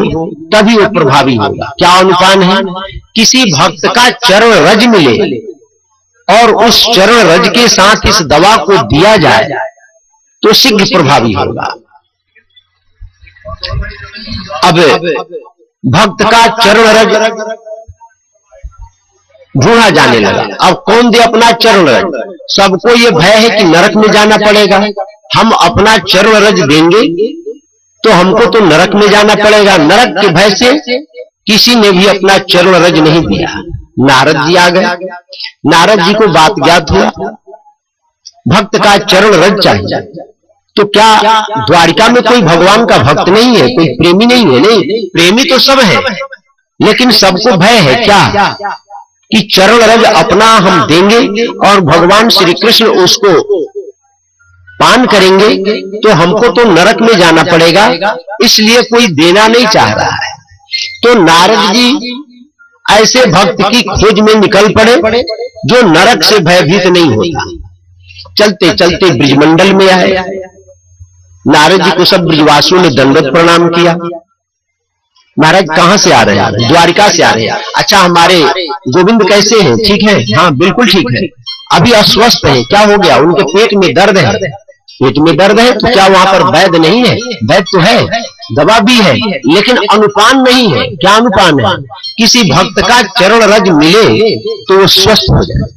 तभी वो प्रभावी होगा। क्या अनुपान है? किसी भक्त का चरण रज मिले और उस चरण रज के साथ इस दवा को दिया जाए तो शीघ्र प्रभावी होगा। अब भक्त का चरण रज ढूंढा जाने लगा। अब कौन दे अपना चरण रज? सबको ये भय है कि नरक में जाना पड़ेगा, हम अपना चरण रज देंगे तो हमको तो नरक में जाना पड़ेगा। नरक के भय से किसी ने भी अपना चरण रज नहीं दिया। नारद जी आ गए, नारद जी को बात ज्ञात हुआ, भक्त का चरण रज चाहिए। तो क्या द्वारिका में कोई भगवान का भक्त नहीं है, कोई प्रेमी नहीं है? नहीं, प्रेमी तो सब है, लेकिन सबको भय है क्या कि चरण रज अपना हम देंगे और भगवान श्री कृष्ण उसको पान करेंगे तो हमको तो नरक में जाना पड़ेगा, इसलिए कोई देना नहीं चाह रहा है। तो नारद जी ऐसे भक्त की खोज में निकल पड़े जो नरक से भयभीत नहीं होता। चलते चलते ब्रिजमंडल में आए, नारद जी को सब ब्रिजवासियों ने दंडवत प्रणाम किया। महाराज कहां से आ रहे हैं? द्वारिका से आ रहे हैं। अच्छा, हमारे गोविंद कैसे हैं? ठीक है? हाँ बिल्कुल ठीक है। अभी अस्वस्थ हैं, क्या हो गया? उनके पेट में दर्द है। पेट में दर्द है तो क्या वहां पर वैद्य नहीं है? वैद्य तो है, दवा भी है, लेकिन अनुपान नहीं है। क्या अनुपान है? किसी भक्त का चरण रज मिले तो वो स्वस्थ हो जाए।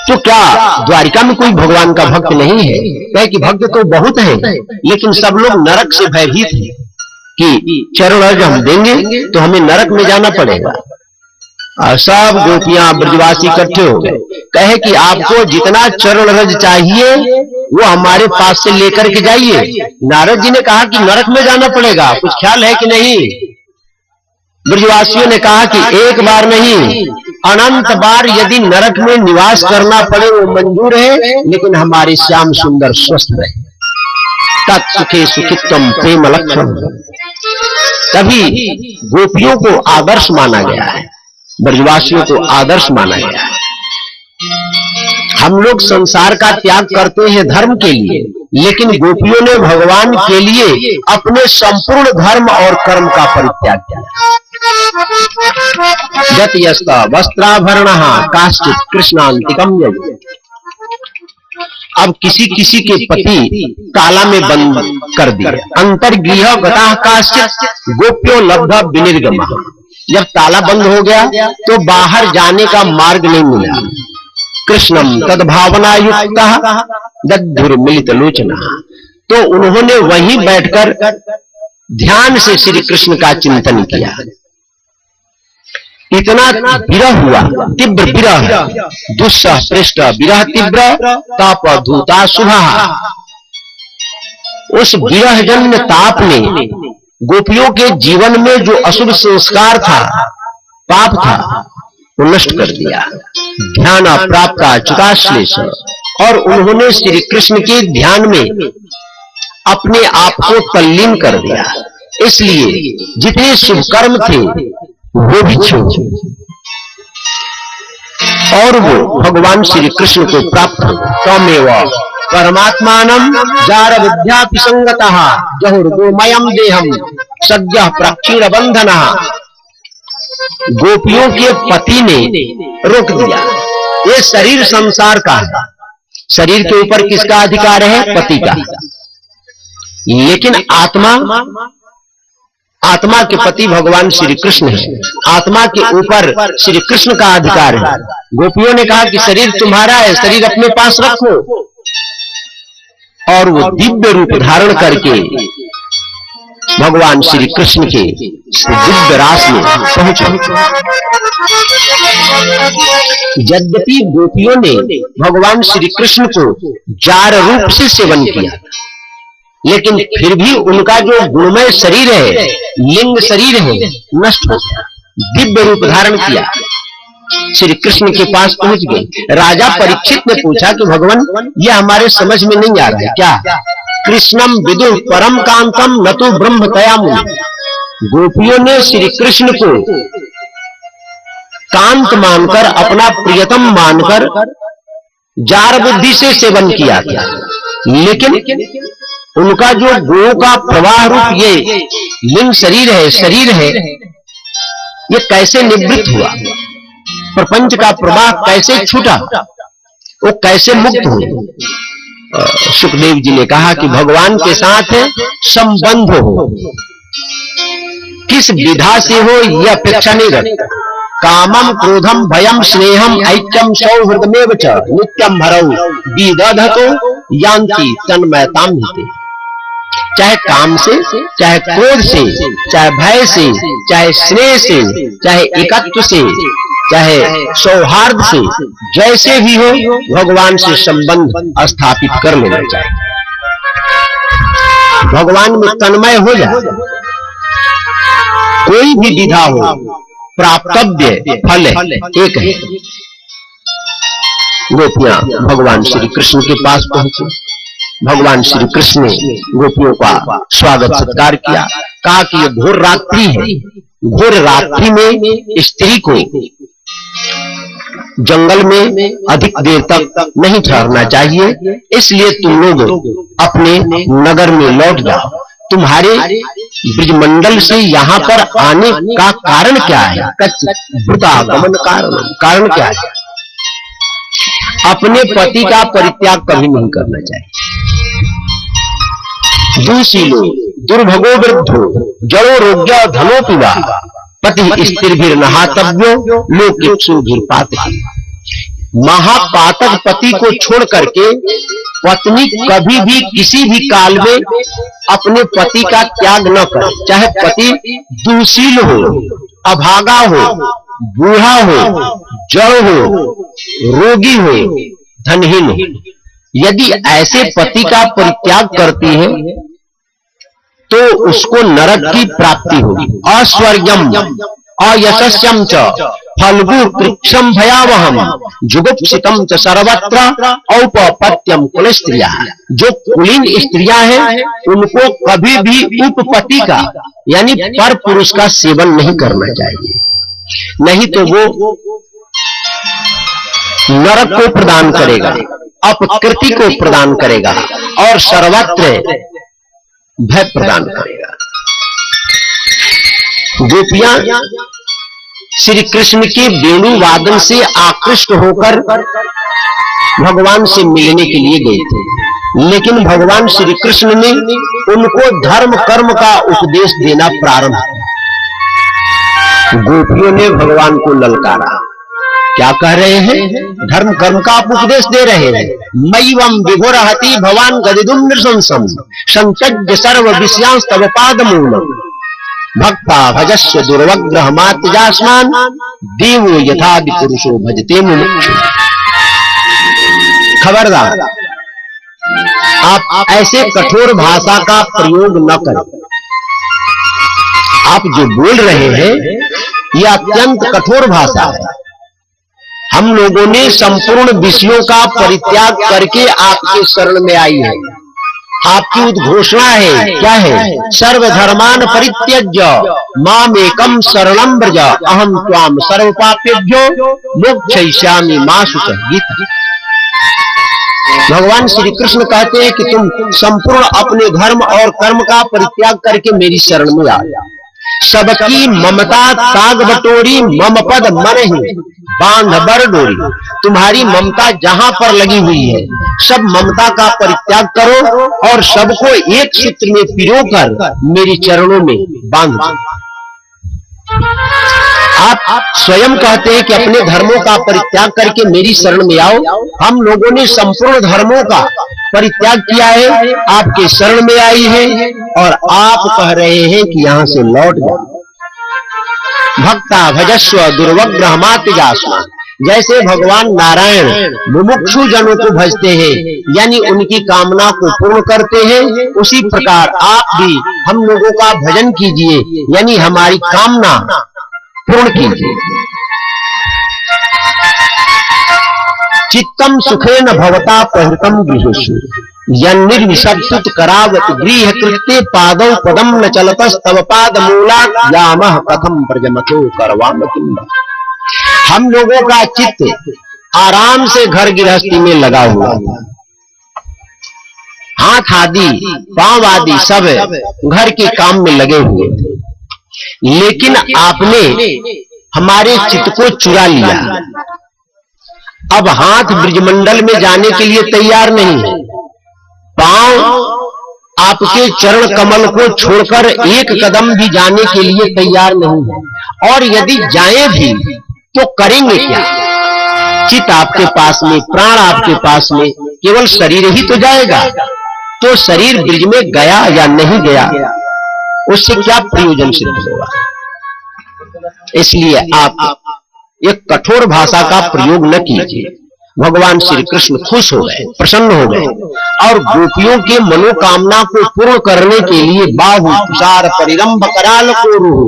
तो क्या द्वारिका में कोई भगवान का भक्त नहीं है? कहे कि भक्त तो बहुत है, लेकिन सब लोग नरक से भयभीत हैं कि चरण रज हम देंगे तो हमें नरक में जाना पड़ेगा। और सब गोपियां ब्रजवासी इकट्ठे हो गए, कहे कि आपको जितना चरण रज चाहिए वो हमारे पास से लेकर के जाइए। नारद जी ने कहा कि नरक में जाना पड़ेगा, कुछ ख्याल है कि नहीं? ब्रजवासियों ने कहा कि एक बार नहीं, अनंत बार यदि नरक में निवास करना पड़े वो मंजूर है, लेकिन हमारे श्याम सुंदर स्वस्थ रहे। तत्सुखे सुखित्वम प्रेम लक्षण। तभी गोपियों को आदर्श माना गया है, ब्रजवासियों को आदर्श माना गया है। हम लोग संसार का त्याग करते हैं धर्म के लिए, लेकिन गोपियों ने भगवान के लिए अपने संपूर्ण धर्म और कर्म का परित्याग किया। यत यस्त वस्त्राभरणः काश्चित् कृष्णान्तिकम् यजति। अब किसी किसी के पति ताला में बंद कर दिया। अंतर्गृह गतः काश्चित् गोप्यो लब्ध विनिर्गमः। जब ताला बंद हो गया तो बाहर जाने का मार्ग नहीं मिला। कृष्णम तद्भावना युक्तः दद्धुर्मिलित लोचनः। तो उन्होंने वहीं बैठकर ध्यान से श्री कृष्ण का चिंतन किया। इतना विरह हुआ, तीव्र विरह, दुस्सह पृष्ठ विरह तीव्र ताप धूता शुभः। उस विरह जन्य ताप ने गोपियों के जीवन में जो अशुभ संस्कार था, पाप था, वो नष्ट कर दिया। ध्यान प्राप्त अच्युताश्लेष। और उन्होंने श्री कृष्ण के ध्यान में अपने आप को तल्लीन कर दिया। इसलिए जितने शुभ कर्म थे वो भी छोड़ और वो भगवान श्री कृष्ण को प्राप्त हो। तमेव परमात्मानं जार विद्यापि संगतः जहुर्गोमयं देहम सद्यः प्रक्षीण बंधनः। गोपियों के पति ने रोक दिया। ये शरीर संसार का है, शरीर के ऊपर किसका अधिकार है? पति का। लेकिन आत्मा आत्मा के पति भगवान श्री कृष्ण है, आत्मा के ऊपर श्री कृष्ण का अधिकार है। गोपियों ने कहा कि शरीर तुम्हारा है, शरीर अपने पास रखो, और वो दिव्य रूप धारण करके भगवान श्री कृष्ण के दिव्य रास में पहुंचे। यद्यपि गोपियों ने भगवान श्री कृष्ण को जार रूप से सेवन किया, लेकिन फिर भी उनका जो गुणमय शरीर है, लिंग शरीर है, नष्ट हो गया, दिव्य रूप धारण किया, श्री कृष्ण के पास पहुंच गए। राजा परीक्षित ने पूछा कि भगवान, यह हमारे समझ में नहीं आ रहा है, क्या? कृष्णम विदुः परम कांतम न तो ब्रह्म तयामुनि। गोपियों ने श्री कृष्ण को कांत मानकर, अपना प्रियतम मानकर जार बुद्धि से सेवन किया था, लेकिन उनका जो गुणों का प्रवाह रूप ये लिंग शरीर है, ये कैसे निवृत्त हुआ? प्रपंच का प्रवाह कैसे छूटा? वो कैसे मुक्त हुए? सुखदेव जी ने कहा कि भगवान के साथ संबंध हो, किस विधा से हो यह अपेक्षा नहीं रखता। कामम क्रोधम भयम स्नेहम ऐक्यम सौहृदमेव च नित्यम हरौ विदधतो यान्ति तन्मयताम हिते। चाहे काम से, चाहे क्रोध से, चाहे भय से, चाहे स्नेह से, चाहे एकत्व से, चाहे सौहार्द से, जैसे भी हो भगवान से संबंध स्थापित कर लेना चाहिए। भगवान में तन्मय हो जाए। कोई भी विधा हो, प्राप्तव्य फल एक है। गोपियां भगवान श्री कृष्ण के पास पहुंचे। भगवान श्री कृष्ण ने गोपियों का स्वागत सत्कार किया, कहा कि यह घोर रात्रि है, घोर रात्रि में स्त्री को जंगल में अधिक देर तक नहीं ठहरना चाहिए, इसलिए तुम लोग अपने नगर में लौट जाओ। तुम्हारे ब्रजमंडल से यहाँ पर आने का कारण क्या है? वृतागमन कारण क्या है? अपने पति का परित्याग कभी नहीं करना चाहिए। दुशीलो दुर्भगो वृद्धो जड़ो रोग्य धनो पिवा पति स्त्रीभिर नहातव्यो लोकेक्षुभिर पातकी। महापातक पति को छोड़ करके पत्नी कभी भी किसी भी काल में अपने पति का त्याग न करे, चाहे पति दुशील हो, अभागा हो, बूढ़ा हो, जड़ हो, रोगी हो, धनहीन हो। यदि ऐसे पति का परित्याग करती है तो उसको नरक की प्राप्ति होगी। अस्वर्गम अयशस्यम च फल्गु कृक्षम भयावहम जुगुप्सितम च सर्वत्र औपपत्यम कुल स्त्रियां। जो कुलीन स्त्रियां हैं उनको कभी भी उपपति का यानी पर पुरुष का सेवन नहीं करना चाहिए, नहीं तो वो नरक को प्रदान करेगा, अपकृति को प्रदान करेगा और सर्वत्र भय प्रदान करेगा। गोपियां श्री कृष्ण के वेणु वादन से आकृष्ट होकर भगवान से मिलने के लिए गए थे, लेकिन भगवान श्री कृष्ण ने उनको धर्म कर्म का उपदेश देना प्रारंभ किया। गोपियों ने भगवान को ललकारा। क्या कह रहे हैं? धर्म कर्म का आप उपदेश दे रहे हैं। मय्यम विभुरहति भवान गदिदुम नृशंसम संत्यज्य सर्व विषयांस तव पादमूलम भक्ता भजस्य दुर्वग्रह मात्यजास्मान देवो यथादि पुरुषो भजते मुमुक्षु। खबरदार, आप ऐसे कठोर भाषा का प्रयोग न करें। आप जो बोल रहे हैं यह अत्यंत कठोर भाषा है। हम लोगों ने संपूर्ण विषयों का परित्याग करके आपके शरण में आई है। आपकी उद्घोषणा है, क्या है? सर्वधर्मान परित्यज्य मामेकम शरणं व्रज अहम त्वाम सर्वपापेभ्यो मोक्षयिष्यामि मा शुचः। गीता। भगवान श्री कृष्ण कहते हैं कि तुम संपूर्ण अपने धर्म और कर्म का परित्याग करके मेरी शरण में आ जाओ। सबकी ममता ताग बटोरी, मम पद मन ही बांध बर डोरी। तुम्हारी ममता जहां पर लगी हुई है, सब ममता का परित्याग करो और सबको एक सूत्र में पिरोकर मेरे चरणों में बांध दो। आप स्वयं कहते हैं कि अपने धर्मों का परित्याग करके मेरी शरण में आओ। हम लोगों ने संपूर्ण धर्मों का परित्याग किया है, आपके शरण में आई है और आप कह रहे हैं कि यहां से लौट जाओ। भक्ता भजस्व दुर्वग्रह मातिजास्मा। जैसे भगवान नारायण मुमुक्षु जनों को भजते हैं, यानी उनकी कामना को पूर्ण करते हैं, उसी प्रकार आप भी हम लोगों का भजन कीजिए, यानी हमारी कामना पूर्ण कीजिए। चित्तम सुखेन भवता प्रहृतम गृहेषु यन्निर्विशब्दुत करावत गृह कृत्ये पादौ पदम न चलतस्तव पाद मूला यामः कथम प्रजमतो करवाम किम। हम लोगों का चित्त आराम से घर गृहस्थी में लगा हुआ, हाथ आदि पांव आदि सब घर के काम में लगे हुए थे, लेकिन आपने हमारे चित्त को चुरा लिया। अब हाथ ब्रजमंडल में जाने के लिए तैयार नहीं है, पांव आपके चरण कमल को छोड़कर एक कदम भी जाने के लिए तैयार नहीं है, और यदि जाए भी तो करेंगे क्या? चित्त आपके पास में, प्राण आपके पास में, केवल शरीर ही तो जाएगा। तो शरीर ब्रज में गया या नहीं गया, उससे क्या प्रयोजन सिद्ध होगा? इसलिए आप एक कठोर भाषा का प्रयोग न कीजिए। भगवान श्री कृष्ण खुश हो गए, प्रसन्न हो गए और गोपियों के मनोकामना को पूर्ण करने के लिए बाहु तुषार परिरंभ कराल को रूह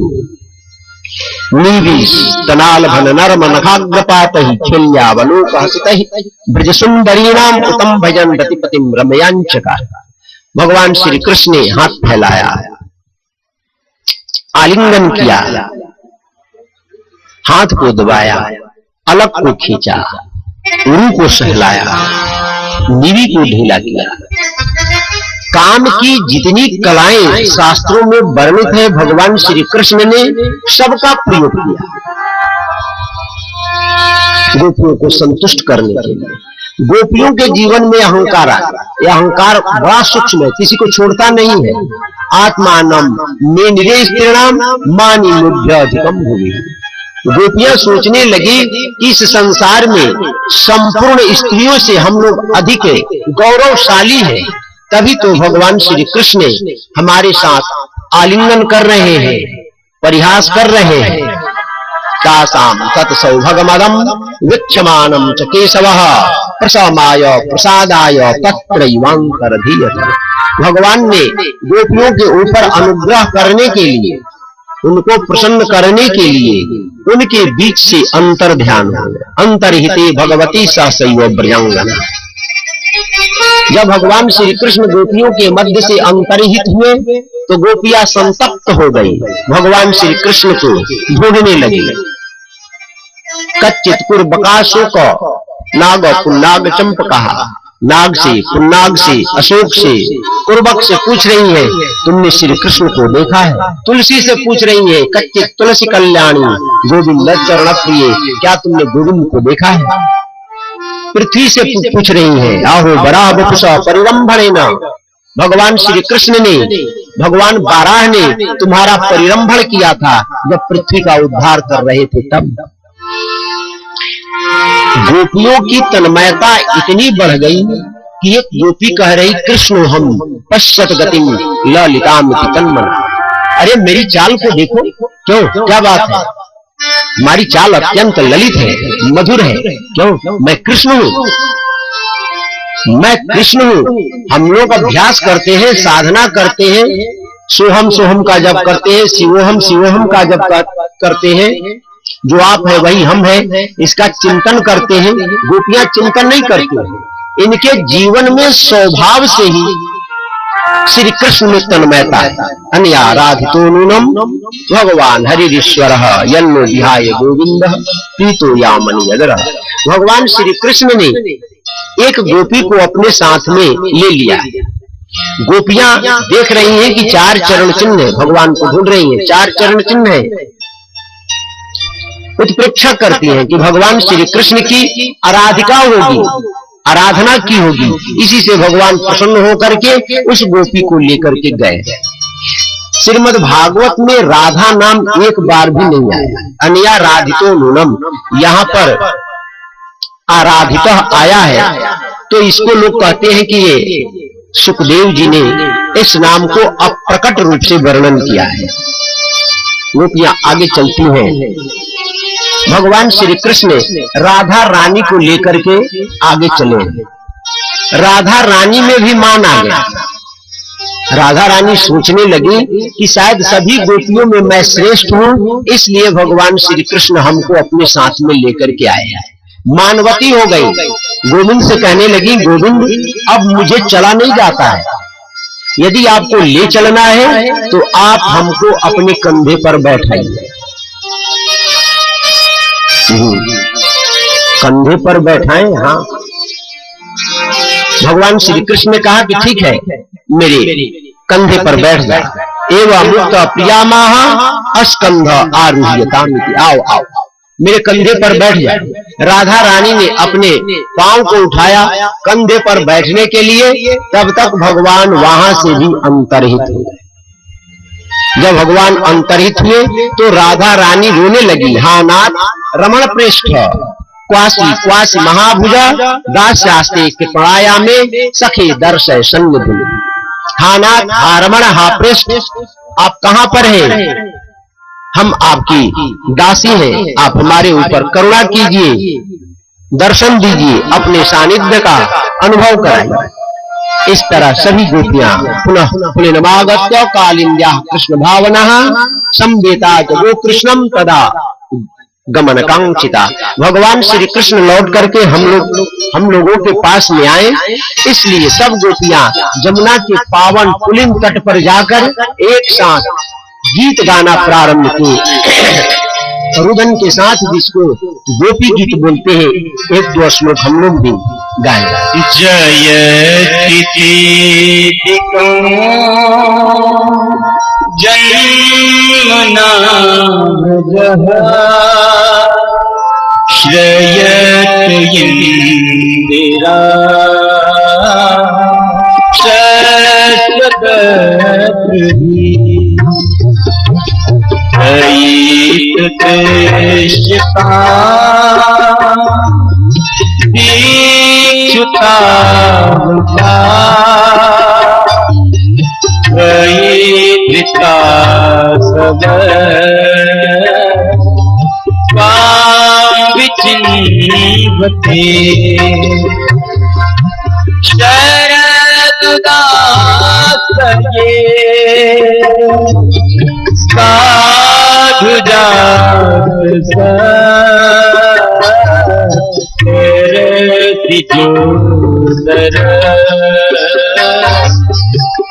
नीवीश तनाल भन नर्म नखाग्रपात ही खेल्यावलोक हसितहि ब्रज सुंदरीणाम उत्तम भजन रतिपतिम रमयांचका। भगवान श्री कृष्ण ने हाथ फैलाया, आलिंगन किया, हाथ को दबाया, अलग को खींचा, उरू को सहलाया, नीवी को ढीला किया। काम की जितनी कलाएं शास्त्रों में वर्णित है, भगवान श्री कृष्ण ने सबका प्रयोग किया गोपियों को संतुष्ट करने के लिए। गोपियों के जीवन में अहंकार आया, यह अहंकार बड़ा सूक्ष्म है, किसी को छोड़ता नहीं है। आत्मानम में निरे स्त्रीणाम मानी मुभ्य अधिकम भूमि। गोपियां सोचने लगी कि इस संसार में संपूर्ण स्त्रियों से हम लोग अधिक गौरवशाली हैं। तभी तो भगवान श्री कृष्ण हमारे साथ आलिंगन कर रहे हैं, परिहास कर रहे हैं। तासाम तत्सौभगमदम वीक्षमानम च केशवः प्रसमाय प्रसादाय तत्रैवांतरधीयते। भगवान ने गोपियों के ऊपर अनुग्रह करने के लिए, उनको प्रसन्न करने के लिए उनके बीच से अंतर ध्यान हो। अंतर्हिते भगवती सहसैव ब्रजांगना। जब भगवान श्री कृष्ण गोपियों के मध्य से अंतर्हित हुए तो गोपियां संतप्त हो गई, भगवान श्री कृष्ण को ढूंढने लगी। कच्चित कुर्बकाशों को नाग पुन्नाग चंपका, नाग से, पुन्नाग से, अशोक से, कुर्बक से पूछ रही है तुमने श्री कृष्ण को देखा है? तुलसी से पूछ रही है कच्चित तुलसी कल्याणी गोविंद चरण प्रिय, क्या तुमने गोविंद को देखा है? पृथ्वी से पूछ रही है आहो बराह वपुषा परिरंभणेन। भगवान श्री कृष्ण ने, भगवान बाराह ने तुम्हारा परिरंभण किया था जब पृथ्वी का उद्धार कर रहे थे तब। गोपियों की तन्मयता इतनी बढ़ गई कि एक गोपी कह रही कृष्ण हम पश्यत गतिम ललिताम तन्मन। अरे मेरी चाल को देखो, क्यों, क्या बात है? हमारी चाल अत्यंत ललित है, मधुर है। क्यों? मैं कृष्ण हूं, मैं कृष्ण हूं। हम लोग अभ्यास करते हैं, साधना करते हैं, सोहम सोहम का जप करते हैं, शिवोहम शिवोहम का जप करते हैं। जो आप है वही हम है, इसका चिंतन करते हैं। गोपियां चिंतन नहीं करती, इनके जीवन में स्वभाव से ही श्री कृष्ण में तन्मयता है। अन्याराधितो नूनम भगवान हरिश्वर यन्नो विहाय गोविंद पीतो यामनि यदर। भगवान श्री कृष्ण ने एक गोपी को अपने साथ में ले लिया गोपियां देख रही हैं कि 4 चरण चिन्ह भगवान को ढूंढ रही हैं, 4 चरण चिन्ह है। उत्प्रेक्षा करती हैं कि भगवान श्री कृष्ण की आराधिका होगी, आराधना की होगी। इसी से भगवान प्रसन्न होकर के उस गोपी को लेकर के गए। श्रीमद् भागवत में राधा नाम एक बार भी नहीं आया। अनया राधितो नूनम, यहाँ पर आराधिता आया है, तो इसको लोग कहते हैं कि ये सुखदेव जी ने इस नाम को अप्रकट रूप से वर्णन किया है। गोपियां आगे चलती हैं। भगवान श्री कृष्ण राधा रानी को लेकर के आगे चले। राधा रानी में भी मान आ गया। राधा रानी सोचने लगी कि शायद सभी गोपियों में मैं श्रेष्ठ हूं, इसलिए भगवान श्री कृष्ण हमको अपने साथ में लेकर के आए हैं। मानवती हो गई। गोविंद से कहने लगी, गोविंद अब मुझे चला नहीं जाता है, यदि आपको ले चलना है तो आप हमको अपने कंधे पर बैठाइए। कंधे पर बैठाएं? हाँ। भगवान श्री कृष्ण ने कहा कि ठीक है, मेरे कंधे पर बैठ जाए। एवं मुक्त प्रियामाह अस्कंध आरुह्यतामिति, आओ आओ मेरे कंधे पर बैठ जाए। राधा रानी ने अपने पांव को उठाया कंधे पर बैठने के लिए, तब तक भगवान वहां से भी अंतर्हित हो गए। जब भगवान अंतर्हित हुए तो राधा रानी रोने लगी। हा नाथ रमण प्रेष्ठ क्वासी क्वासी महाभुजा दास्यास्ते कृपणाया में सखे दर्शय संग धुन। हा नाथ, हा रमण, हा प्रेष्ठ, आप कहां पर हैं? हम आपकी दासी हैं, आप हमारे ऊपर करुणा कीजिए, दर्शन दीजिए, अपने सानिध्य का अनुभव कराइए। इस तरह सभी गोपियां पुनः पुलिनमागत्य कालिंद्या कृष्ण भावना संवेता जगो कृष्णम तदा गमन कांक्षिता। भगवान श्री कृष्ण लौट करके हम लोगों के पास में आए, इसलिए सब गोपियां जमुना के पावन पुलिन तट पर जाकर एक साथ गीत गाना प्रारंभ किए। रुदन के साथ जिसको गोपी गीत बोलते हैं, 1-2 श्लोक हम लोग भी गाएंगे। श्रयत इंदिरा साधु जात जोदर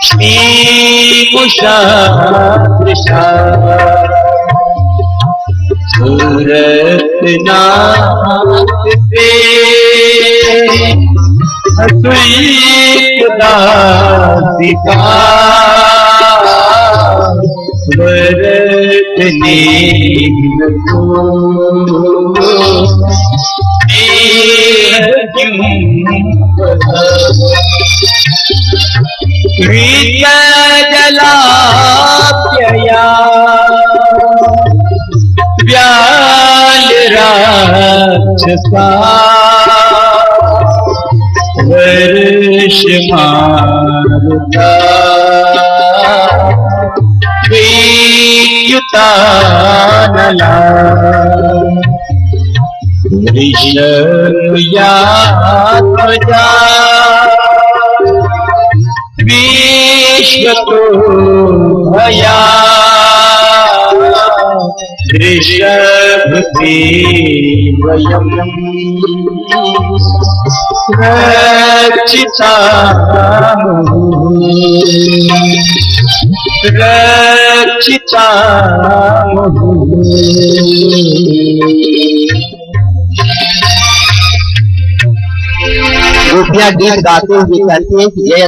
श्री उषा कृष्णा सूरत नाथ पे दासिका वरतने जलाप्यया व्याल राक्षसा वर्ष मारुता युतानला ऋषया ध्वजा विश्वतो भया ऋषभते वयम् रक्षिता रक्षिता गोपियां गीत गाते हुए कहती हैं कि जय